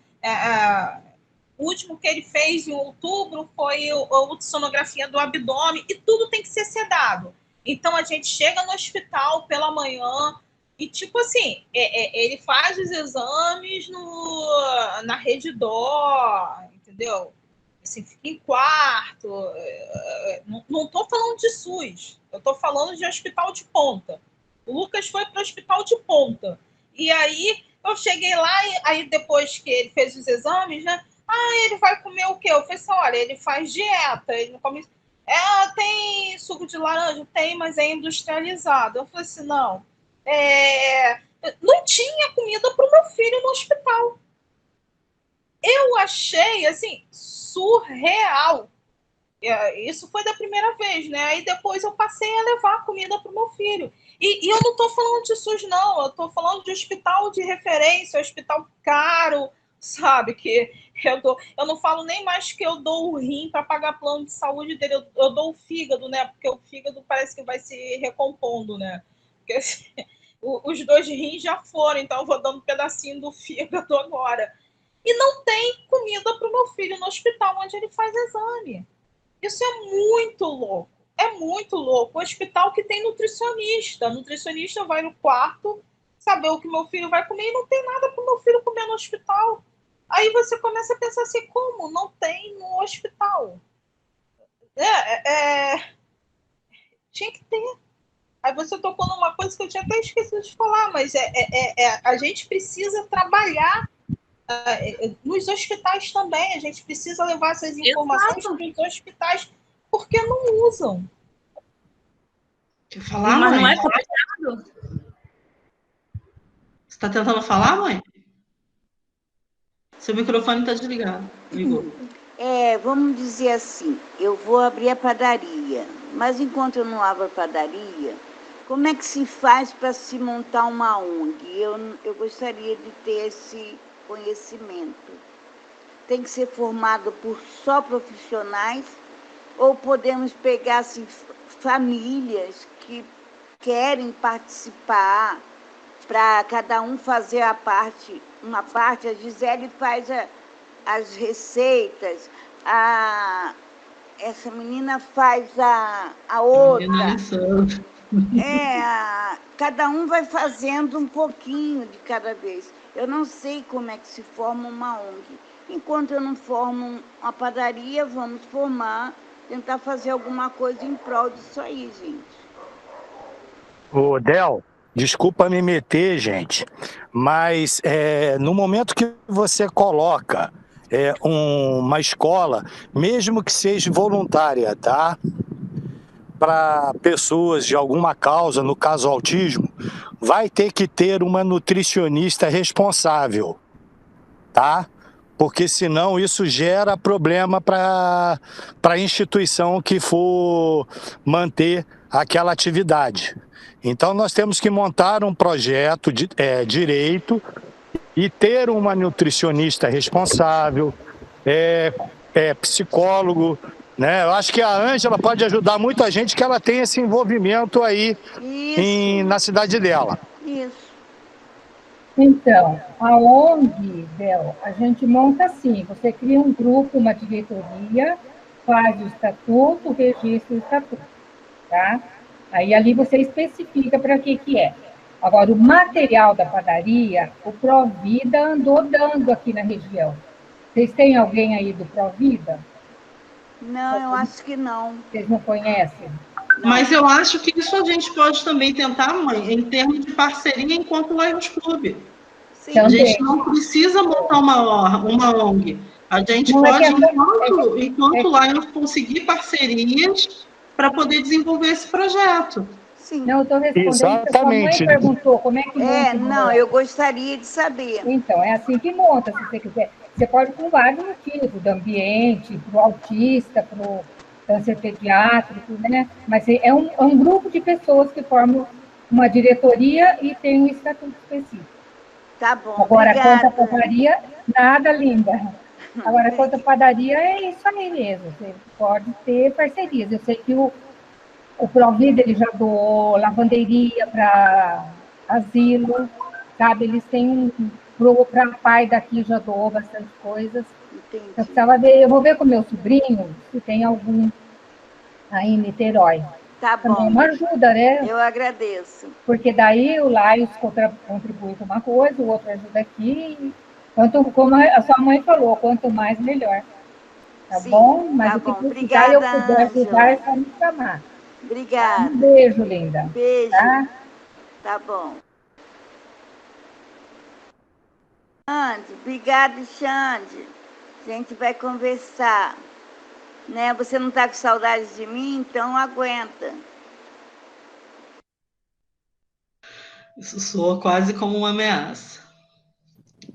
O último que ele fez em outubro foi a ultrassonografia do abdômen, e tudo tem que ser sedado. Então, a gente chega no hospital pela manhã e, tipo assim, ele faz os exames na Redditor, entendeu? Assim, fica em quarto. Não estou falando de SUS, eu estou falando de hospital de ponta. O Lucas foi para o hospital de ponta. E aí, eu cheguei lá, e aí depois que ele fez os exames, né? Ele vai comer o quê? Eu falei assim, olha, ele faz dieta, ele não come... tem suco de laranja? Tem, mas é industrializado. Eu falei assim, não. Não tinha comida para o meu filho no hospital. Eu achei, assim, surreal. Isso foi da primeira vez, né? Aí depois eu passei a levar comida para o meu filho. E eu não estou falando de SUS, não. Eu estou falando de hospital de referência, hospital caro, sabe? Que eu não falo nem mais que eu dou o rim para pagar plano de saúde dele. Eu dou o fígado, né? Porque o fígado parece que vai se recompondo, né? Porque assim, os 2 rins já foram, então eu vou dando um pedacinho do fígado agora. E não tem comida para o meu filho no hospital onde ele faz exame. Isso é muito louco. É muito louco. O hospital que tem nutricionista. A nutricionista vai no quarto saber o que meu filho vai comer e não tem nada para o meu filho comer no hospital. Aí você começa a pensar assim, como? Não tem no hospital. Tinha que ter. Aí você tocou numa coisa que eu tinha até esquecido de falar, mas a gente precisa trabalhar nos hospitais também. A gente precisa levar essas informações para os hospitais, porque não usam. Quer falar, mas mãe? não é complicado? Você está tentando falar, mãe? Seu microfone está desligado. Ligou. Vamos dizer assim, eu vou abrir a padaria, mas enquanto eu não abro a padaria, como é que se faz para se montar uma ONG? Eu gostaria de ter esse conhecimento. Tem que ser formado por só profissionais ou podemos pegar assim, famílias que querem participar para cada um fazer uma parte? A Gisele faz as receitas, essa menina faz a outra. Cada um vai fazendo um pouquinho de cada vez. Eu não sei como é que se forma uma ONG. Enquanto eu não formo uma padaria, vamos tentar fazer alguma coisa em prol disso aí, gente. Ô, Del, desculpa me meter, gente, mas no momento que você coloca uma escola, mesmo que seja voluntária, tá? Para pessoas de alguma causa, no caso autismo, vai ter que ter uma nutricionista responsável, tá? Porque senão isso gera problema para a instituição que for manter aquela atividade. Então nós temos que montar um projeto direito e ter uma nutricionista responsável, psicólogo, né? Eu acho que a Ângela pode ajudar muita gente, que ela tem esse envolvimento aí na cidade dela. Isso. Então, a ONG, Bel, a gente monta assim, você cria um grupo, uma diretoria, faz o estatuto, registra o estatuto, tá? Aí ali você especifica para que é. Agora, o material da padaria, o Provida andou dando aqui na região. Vocês têm alguém aí do Provida? Não, eu acho que não. Vocês não conhecem? Mas eu acho que isso a gente pode também tentar, mãe, em termos de parceria enquanto Lions Club. Sim. A gente não precisa montar uma ONG. A gente Não pode, enquanto Lions, conseguir parcerias para poder desenvolver esse projeto. Sim. Não, eu estou respondendo. Exatamente. Sua mãe perguntou como é que monta. Não, eu gostaria de saber. Então, é assim que monta, se você quiser. Você pode com vários motivos, do ambiente, para o autista, para o câncer pediátrico, né? Mas é um grupo de pessoas que formam uma diretoria e tem um estatuto específico. Tá bom, Agora, obrigada. quanto à padaria, nada, linda. Agora, quanto à padaria, é isso aí mesmo. Você pode ter parcerias. Eu sei que o Provida, ele já doou lavanderia para asilo, sabe? Eles têm para pai daqui já doou bastante coisas. Entendi. Eu precisava ver, eu vou ver com meu sobrinho se tem algum aí em Niterói. Tá Também bom. uma ajuda, né? Eu agradeço. Porque daí o Laios contribui com uma coisa, o outro ajuda aqui. Como a sua mãe falou, quanto mais, melhor. Tá Sim, bom? Mas tá o que bom. precisar, eu Obrigada, puder ajudar, é Ângela. só me chamar. Obrigada. Um beijo, linda. Beijo. Tá? Tá bom. Xande, obrigada, Xande. A gente vai conversar. Né? Você não está com saudades de mim, então aguenta. Isso soa quase como uma ameaça.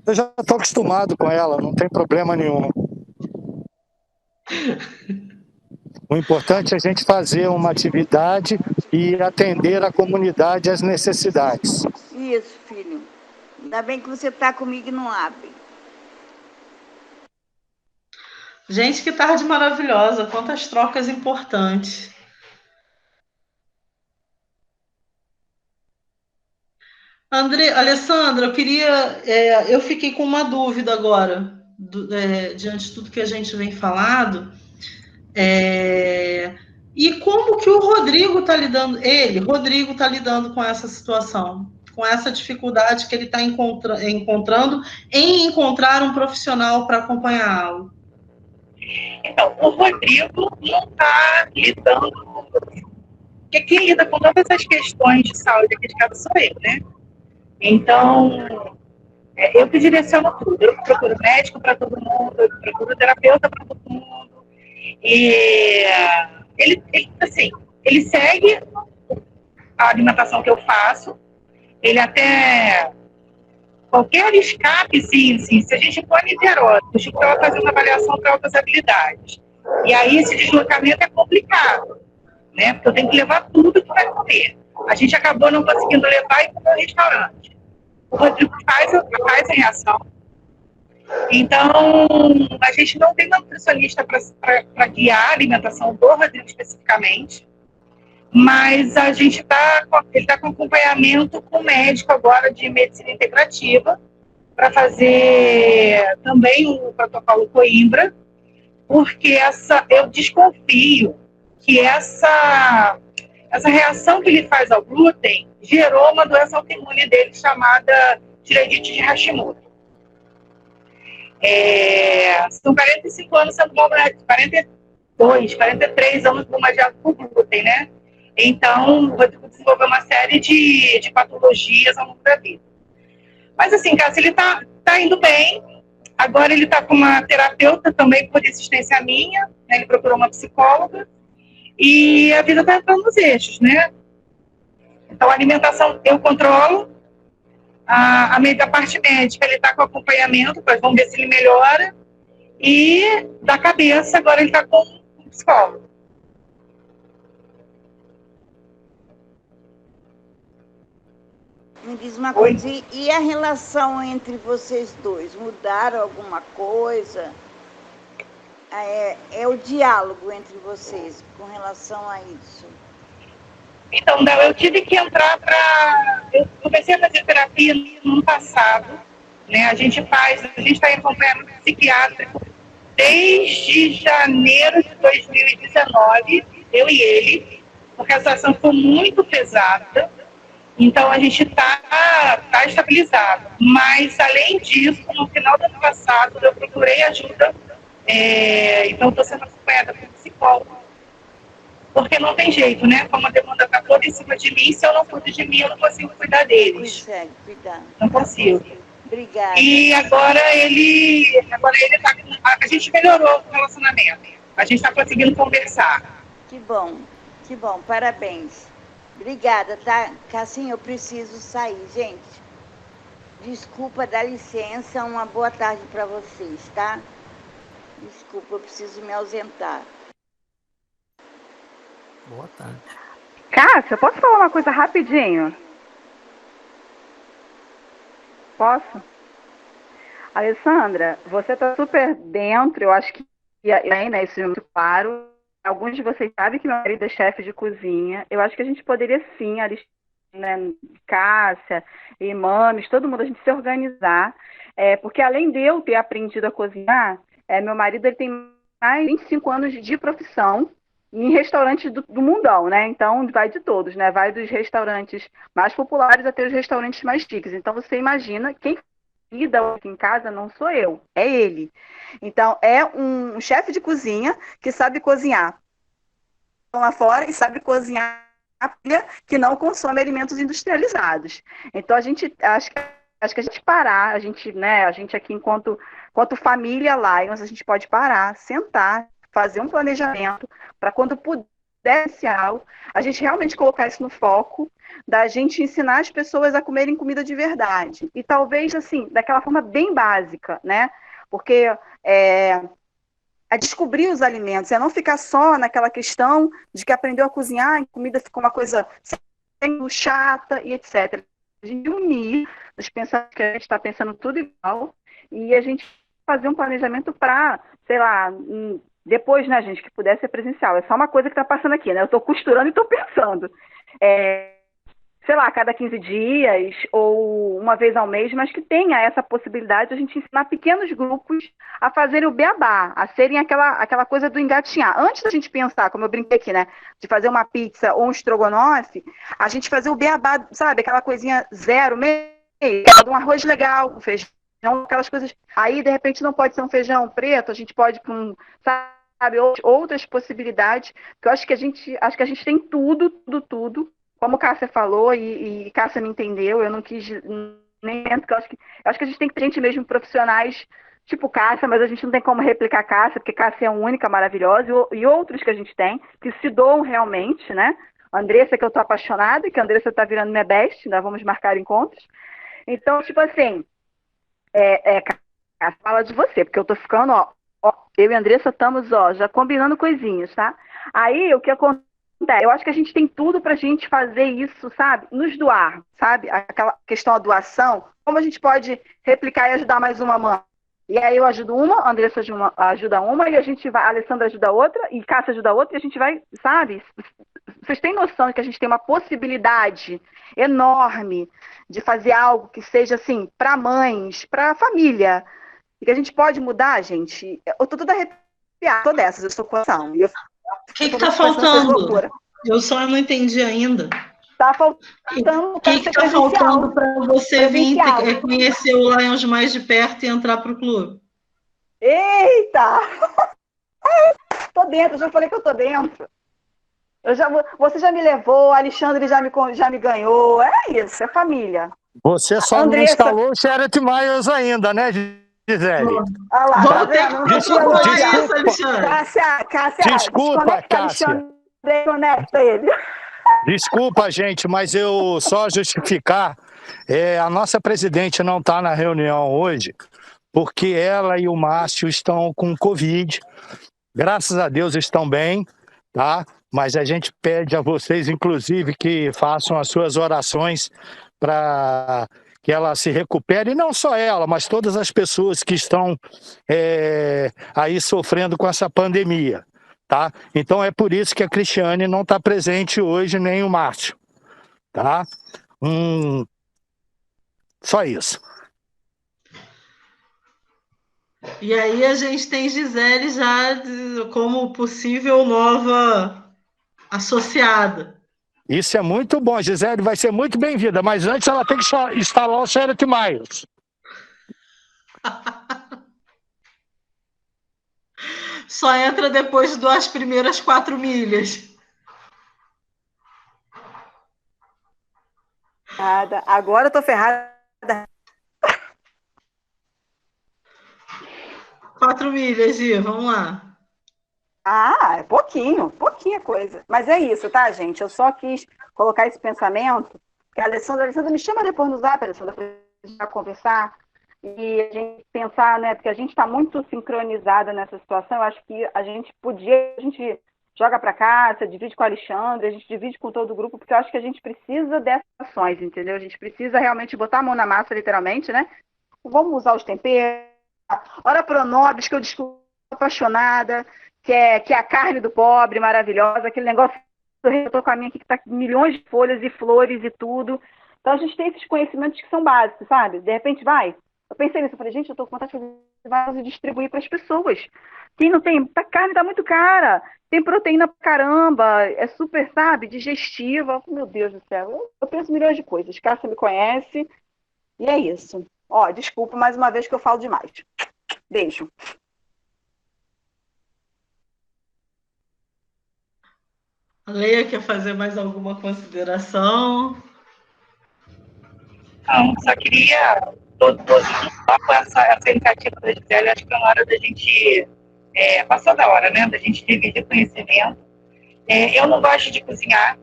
Eu já estou acostumado com ela, não tem problema nenhum. O importante é a gente fazer uma atividade e atender a comunidade às necessidades. Isso, filho. Ainda bem que você está comigo e não abre. Gente, que tarde maravilhosa, quantas trocas importantes. Alessandra, eu fiquei com uma dúvida agora, diante de tudo que a gente vem falando. E como que o Rodrigo está lidando, Rodrigo está lidando com essa situação, com essa dificuldade que ele está encontrando em encontrar um profissional para acompanhá-lo? Então, o Rodrigo não está lidando, porque quem lida com todas essas questões de saúde aqui de casa sou eu, né? Então, eu que direciono tudo. Eu procuro médico para todo mundo, eu procuro terapeuta para todo mundo. E ele segue a alimentação que eu faço. Ele até... Qualquer escapezinho, assim, se a gente for Niterói, o Chico estava fazendo avaliação para altas habilidades. E aí esse deslocamento é complicado, né? Porque eu tenho que levar tudo que vai comer. A gente acabou não conseguindo levar e comer no restaurante. O Rodrigo faz a reação. Então, a gente não tem uma nutricionista para guiar a alimentação do Rodrigo especificamente, mas a gente ele está com acompanhamento com o médico agora de medicina integrativa para fazer também o protocolo Coimbra, porque eu desconfio que essa reação que ele faz ao glúten gerou uma doença autoimune dele chamada tireoidite de Hashimoto. São 45 anos sendo bombardeado, 42, 43 anos bombardeado por glúten, né? Então, o Rodrigo desenvolveu uma série de patologias ao longo da vida. Mas, assim, Cássia, ele tá indo bem. Agora ele está com uma terapeuta também por insistência minha, né? Ele procurou uma psicóloga. E a vida está entrando nos eixos, né? Então, a alimentação eu controlo. A parte médica, ele está com acompanhamento, vamos ver se ele melhora. E da cabeça, agora ele está com um psicólogo. Me diz uma coisa, e a relação entre vocês dois? Mudaram alguma coisa? É o diálogo entre vocês com relação a isso? Então, eu tive que entrar eu comecei a fazer terapia no ano passado, né? A gente está em acompanhamento psiquiátrico desde janeiro de 2019, eu e ele, porque a situação ficou muito pesada. Então, a gente está estabilizado. Mas, além disso, no final do ano passado, eu procurei ajuda. Então, estou sendo acompanhada por psicólogo. Porque não tem jeito, né? Como a demanda está toda em cima de mim, se eu não cuido de mim, eu não consigo cuidar deles. Consegue cuidar. Não consigo. Obrigada. E agora ele está... A gente melhorou o relacionamento. A gente está conseguindo conversar. Que bom, parabéns. Obrigada, tá? Cassinha, eu preciso sair, gente. Desculpa, dá licença, uma boa tarde para vocês, tá? Desculpa, eu preciso me ausentar. Boa tarde. Cássia, posso falar uma coisa rapidinho? Posso? Alessandra, você está super dentro, eu acho que né, isso é muito claro. Alguns de vocês sabem que meu marido é chefe de cozinha. Eu acho que a gente poderia sim, né, Cássia, e Mames, todo mundo, a gente se organizar. Porque além de eu ter aprendido a cozinhar, meu marido ele tem mais de 25 anos de profissão em restaurantes do mundão, né? Então, vai de todos, né? Vai dos restaurantes mais populares até os restaurantes mais chiques. Então, você imagina, quem lida aqui em casa não sou eu, é ele. Então, é um chefe de cozinha que sabe cozinhar lá fora e sabe cozinhar que não consome alimentos industrializados. Então, a gente acho que a gente parar, a gente, né, a gente aqui enquanto família Lions, a gente pode parar, sentar, fazer um planejamento para quando puder a gente realmente colocar isso no foco, da gente ensinar as pessoas a comerem comida de verdade. E talvez, assim, daquela forma bem básica, né? Porque a descobrir os alimentos, não ficar só naquela questão de que aprendeu a cozinhar e comida ficou uma coisa chata e etc. A gente unir os pensamentos que a gente está pensando tudo igual e a gente fazer um planejamento para, sei lá, depois, né, gente, que puder ser presencial. É só uma coisa que está passando aqui, né? Eu estou costurando e estou pensando. Sei lá, cada 15 dias ou uma vez ao mês, mas que tenha essa possibilidade de a gente ensinar pequenos grupos a fazerem o beabá, a serem aquela coisa do engatinhar. Antes da gente pensar, como eu brinquei aqui, né, de fazer uma pizza ou um estrogonofe, a gente fazer o beabá, sabe, aquela coisinha zero, meio, um arroz legal, com feijão, aquelas coisas. Aí, de repente, não pode ser um feijão preto, a gente pode ir para sabe, outras possibilidades, que eu acho que a gente tem tudo, como Cássia falou, e Cássia me entendeu, eu não quis nem porque eu acho que a gente tem que ter gente mesmo profissionais, tipo Cássia, mas a gente não tem como replicar Cássia, porque Cássia é única, maravilhosa, e outros que a gente tem, que se doam realmente, né? Andressa, que eu tô apaixonada, que a Andressa tá virando minha best, ainda vamos marcar encontros. Então, tipo assim, Cássia, fala de você, porque eu tô ficando, eu e a Andressa estamos, já combinando coisinhas, tá? Aí, o que acontece? Eu acho que a gente tem tudo pra gente fazer isso, sabe? Nos doar, sabe? Aquela questão da doação, como a gente pode replicar e ajudar mais uma mãe? E aí eu ajudo uma, a Andressa ajuda uma, e a gente vai, a Alessandra ajuda outra, e Cássia ajuda outra, e a gente vai, sabe? Vocês têm noção de que a gente tem uma possibilidade enorme de fazer algo que seja, assim, para mães, para família, e que a gente pode mudar, gente? Eu tô toda arrepiada, tô dessas, eu sou coração. O que está faltando? Eu só não entendi ainda. Está faltando. O que está faltando para você vir conhecer o Lions mais de perto e entrar para o clube? Eita! Tô dentro, já falei que eu tô dentro. Você já me levou, Alexandre já me ganhou. É isso, é família. Você só não instalou o Charity Myers ainda, né, Gisele? Olha lá, vamos ter que desculpa, isso, Alexandre. Cássia, desculpa, Cássia. Conecta ele. Desculpa, gente, mas eu só justificar, a nossa presidente não está na reunião hoje, porque ela e o Márcio estão com Covid. Graças a Deus estão bem, tá? Mas a gente pede a vocês, inclusive, que façam as suas orações para que ela se recupere, e não só ela, mas todas as pessoas que estão aí sofrendo com essa pandemia, tá? Então é por isso que a Cristiane não está presente hoje, nem o Márcio, tá? Só isso. E aí a gente tem Gisele já como possível nova associada. Isso é muito bom, Gisele vai ser muito bem-vinda, mas antes ela tem que instalar o Charity Myers. Só entra depois das primeiras 4 milhas. Nada. Agora eu tô ferrada. 4 milhas, Gi, vamos lá. É pouquinha coisa. Mas é isso, tá, gente? Eu só quis colocar esse pensamento, que a Alessandra me chama depois no Zap, Alessandra, pra gente conversar e a gente pensar, né? Porque a gente está muito sincronizada nessa situação. Eu acho que a gente joga para cá, você divide com a Alexandra, a gente divide com todo o grupo, porque eu acho que a gente precisa dessas ações, entendeu? A gente precisa realmente botar a mão na massa, literalmente, né? Vamos usar os temperos. Ora Pronobis, que eu desculpo, apaixonada, que é a carne do pobre, maravilhosa, aquele negócio, eu tô com a minha aqui que tá com milhões de folhas e flores e tudo. Então a gente tem esses conhecimentos que são básicos, sabe? De repente vai. Eu pensei nisso, eu falei, gente, eu tô com vontade de fazer vasos e distribuir para as pessoas. Quem não tem, a carne tá muito cara, tem proteína pra caramba, é super, sabe, digestiva. Meu Deus do céu, eu penso milhões de coisas. Cássia me conhece, e é isso. Ó, desculpa mais uma vez que eu falo demais. Beijo. A Leia quer fazer mais alguma consideração? Não, só queria todo só com essa iniciativa da Gisele, acho que é na hora da gente, passou da hora, né, da gente dividir conhecimento. Eu não gosto de cozinhar,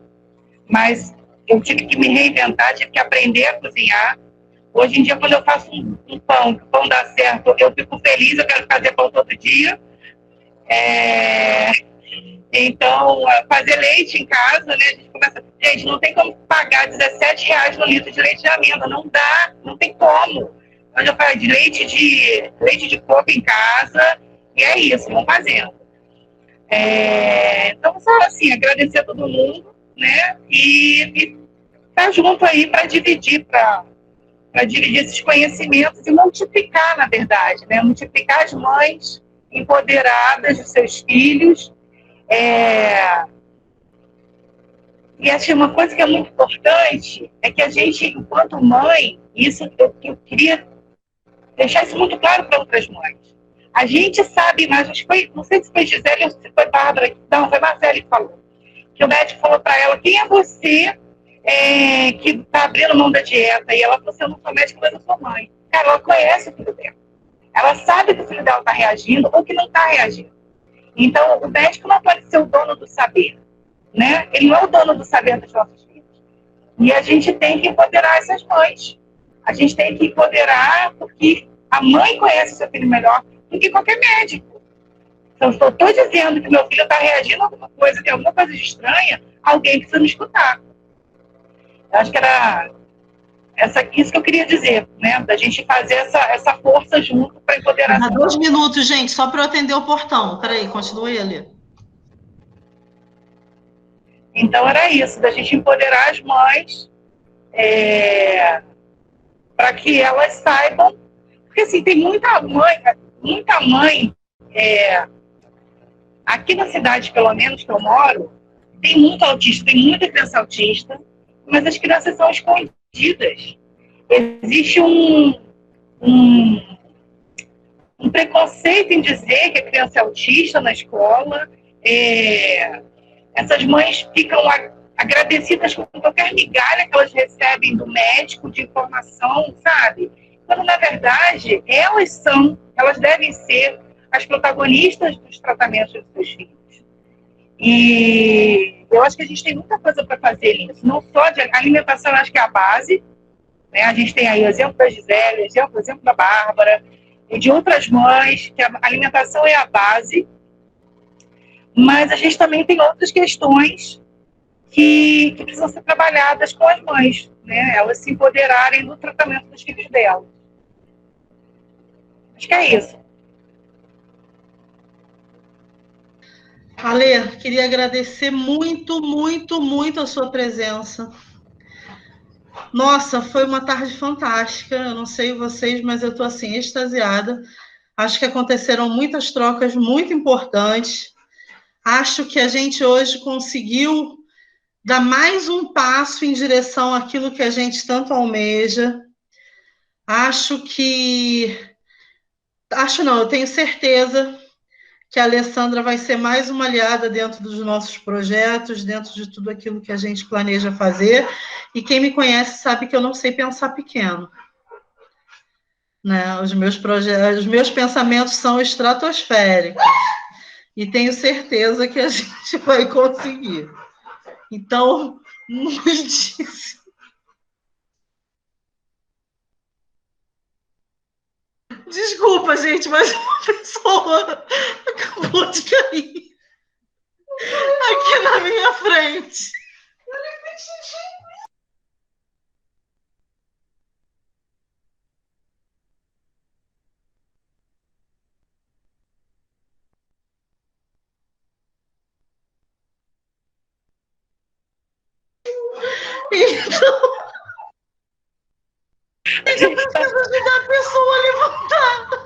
mas eu tive que me reinventar, tive que aprender a cozinhar. Hoje em dia, quando eu faço um pão, que o pão dá certo, eu fico feliz, eu quero fazer pão todo dia. Então, fazer leite em casa, né? A gente começa. Gente, não tem como pagar R$17 no litro de leite de amêndoa, não dá, não tem como. Então, eu faço leite de coco em casa, e é isso, vamos fazendo. Então, só assim, agradecer a todo mundo, né? E estar junto aí para dividir esses conhecimentos e multiplicar, na verdade, né? Multiplicar as mães empoderadas dos seus filhos. E acho que uma coisa que é muito importante é que a gente, enquanto mãe, isso eu queria deixar isso muito claro para outras mães. A gente sabe mais, não sei se foi Gisele ou se foi Bárbara, não, foi Marcela que falou, que o médico falou para ela, quem é você que está abrindo mão da dieta? E ela falou assim, eu não sou médica, mas eu sou mãe. Cara, ela conhece o filho dela. Ela sabe que o filho dela está reagindo ou que não está reagindo. Então, o médico não pode ser o dono do saber, né? Ele não é o dono do saber dos nossos filhos. E a gente tem que empoderar essas mães. A gente tem que empoderar porque a mãe conhece o seu filho melhor do que qualquer médico. Então, se eu estou dizendo que meu filho está reagindo a alguma coisa, tem alguma coisa estranha, alguém precisa me escutar. Eu acho que era isso que eu queria dizer, né? Da gente fazer essa força junto para empoderar. Há 2 minutos, gente, só para eu atender o portão. Peraí, continue ali. Então, era isso, da gente empoderar as mães para que elas saibam. Porque, assim, tem muita mãe aqui na cidade, pelo menos, que eu moro, tem muito autista, tem muita criança autista, mas as crianças são escondidas. Existe um preconceito em dizer que a criança é autista na escola. Essas mães ficam agradecidas com qualquer migalha que elas recebem do médico de informação, sabe? Quando, na verdade, elas devem ser as protagonistas dos tratamentos dos seus filhos. E eu acho que a gente tem muita coisa para fazer nisso. Não só de alimentação, eu acho que é a base. Né? A gente tem aí o exemplo da Gisele, o exemplo da Bárbara, e de outras mães, que a alimentação é a base. Mas a gente também tem outras questões que precisam ser trabalhadas com as mães, né? Elas se empoderarem do tratamento dos filhos delas. Acho que é isso. Ale, queria agradecer muito, muito, muito a sua presença. Nossa, foi uma tarde fantástica. Eu não sei vocês, mas eu estou assim, extasiada. Acho que aconteceram muitas trocas muito importantes. Acho que a gente hoje conseguiu dar mais um passo em direção àquilo que a gente tanto almeja. Eu tenho certeza que a Alessandra vai ser mais uma aliada dentro dos nossos projetos, dentro de tudo aquilo que a gente planeja fazer. E quem me conhece sabe que eu não sei pensar pequeno. Né? Os meus pensamentos são estratosféricos. E tenho certeza que a gente vai conseguir. Então, muitíssimo. Desculpa, gente, mas uma pessoa acabou de cair. frente. Então, eu preciso ajudar a pessoa a levantar.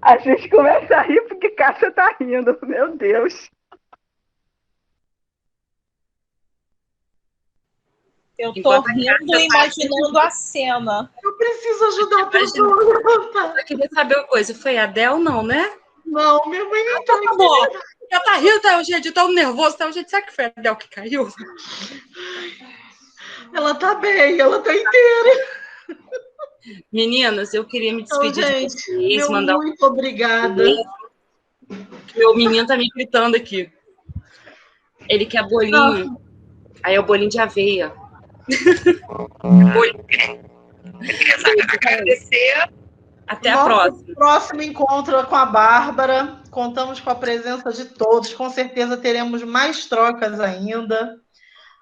A gente começa a rir porque Cássia tá rindo. Meu Deus. Eu tô rindo e imaginando a cena. Eu preciso ajudar a pessoa a levantar. Eu queria saber uma coisa. Foi a Del, não, né? Não, minha mãe nem tá bom. Já tá rindo, tá um jeito tão nervoso, tá um jeito. Será que foi a Del que caiu? Ela tá bem, ela tá inteira. Meninas, eu queria me despedir gente, de vocês, mandar muito obrigada. Meu menino tá me gritando aqui. Ele quer bolinho. Aí é o bolinho de aveia. Agradecer. Até a próxima. Próximo encontro é com a Bárbara. Contamos com a presença de todos. Com certeza teremos mais trocas ainda.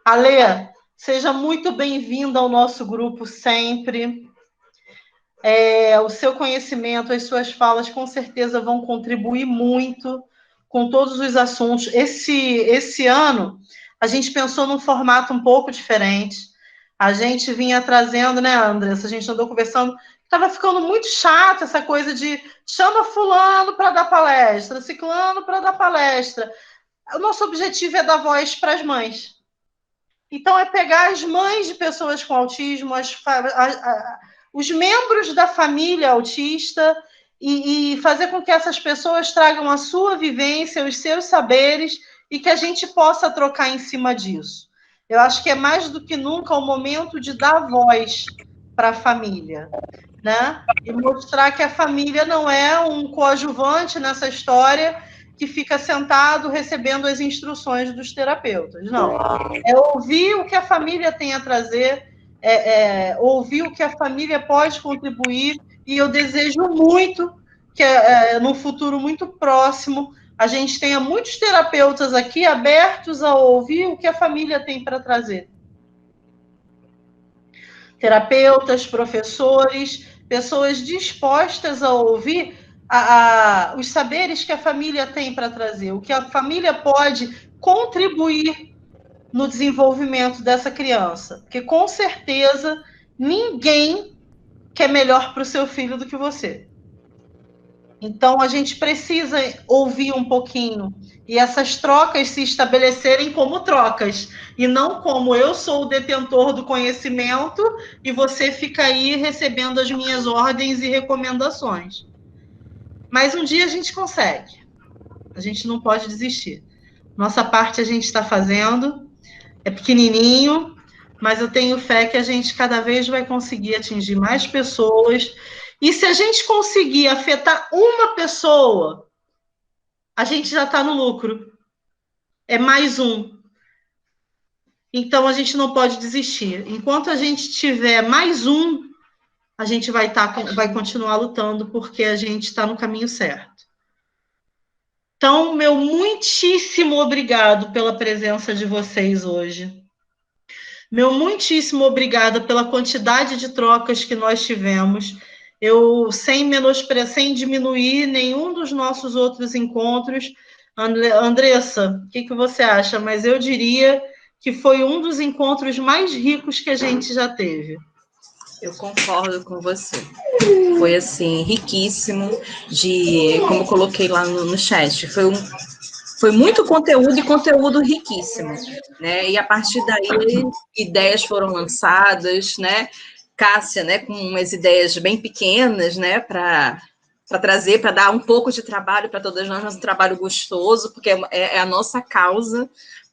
Alê, seja muito bem-vinda ao nosso grupo sempre. O seu conhecimento, as suas falas, com certeza vão contribuir muito com todos os assuntos. Esse ano, a gente pensou num formato um pouco diferente. A gente vinha trazendo, né, Andressa? A gente andou conversando. Estava ficando muito chato essa coisa de chama fulano para dar palestra, ciclano para dar palestra. O nosso objetivo é dar voz para as mães. Então, é pegar as mães de pessoas com autismo, os membros da família autista e fazer com que essas pessoas tragam a sua vivência, os seus saberes e que a gente possa trocar em cima disso. Eu acho que é mais do que nunca o momento de dar voz para a família, né? E mostrar que a família não é um coadjuvante nessa história que fica sentado recebendo as instruções dos terapeutas. Não. É ouvir o que a família tem a trazer, ouvir o que a família pode contribuir, e eu desejo muito que, no futuro muito próximo, a gente tenha muitos terapeutas aqui abertos a ouvir o que a família tem para trazer. Terapeutas, professores, pessoas dispostas a ouvir os saberes que a família tem para trazer, o que a família pode contribuir no desenvolvimento dessa criança. Porque, com certeza, ninguém quer melhor para o seu filho do que você. Então, a gente precisa ouvir um pouquinho e essas trocas se estabelecerem como trocas, e não como eu sou o detentor do conhecimento e você fica aí recebendo as minhas ordens e recomendações. Mas um dia a gente consegue. A gente não pode desistir. Nossa parte a gente está fazendo, é pequenininho, mas eu tenho fé que a gente cada vez vai conseguir atingir mais pessoas. E se a gente conseguir afetar uma pessoa, a gente já está no lucro. É mais um. Então, a gente não pode desistir. Enquanto a gente tiver mais um, a gente vai continuar lutando, porque a gente está no caminho certo. Então, meu muitíssimo obrigado pela presença de vocês hoje. Meu muitíssimo obrigada pela quantidade de trocas que nós tivemos. Eu, sem diminuir nenhum dos nossos outros encontros. Andressa, o que você acha? Mas eu diria que foi um dos encontros mais ricos que a gente já teve. Eu concordo com você. Foi, assim, riquíssimo, como eu coloquei lá no chat, foi muito conteúdo e conteúdo riquíssimo, né? E a partir daí, ideias foram lançadas, né? Cássia, né, com umas ideias bem pequenas, né, para trazer, para dar um pouco de trabalho para todas nós, mas um trabalho gostoso, porque é a nossa causa,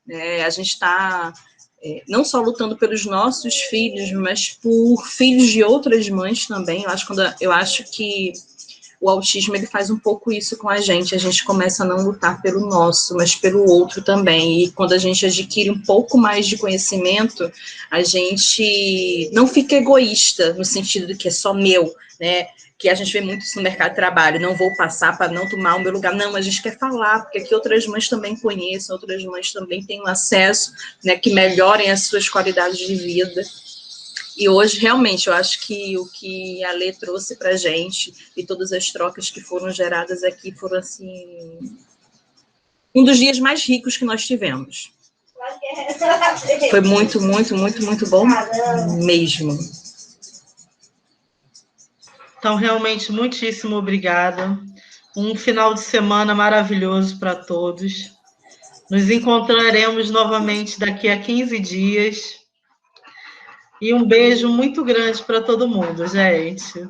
né? A gente está não só lutando pelos nossos filhos, mas por filhos de outras mães também. Eu acho que o autismo ele faz um pouco isso com a gente começa a não lutar pelo nosso, mas pelo outro também, e quando a gente adquire um pouco mais de conhecimento, a gente não fica egoísta, no sentido de que é só meu, né? que a gente vê muito isso no mercado de trabalho, não vou passar para não tomar o meu lugar. Não, a gente quer falar, porque aqui outras mães também conheçam, outras mães também têm um acesso, né, que melhorem as suas qualidades de vida. E hoje, realmente, eu acho que o que a Lê trouxe para a gente e todas as trocas que foram geradas aqui foram, assim, um dos dias mais ricos que nós tivemos. Foi muito, muito, muito, muito bom mesmo. Então, realmente, muitíssimo obrigada. Um final de semana maravilhoso para todos. Nos encontraremos novamente daqui a 15 dias. E um beijo muito grande para todo mundo, gente.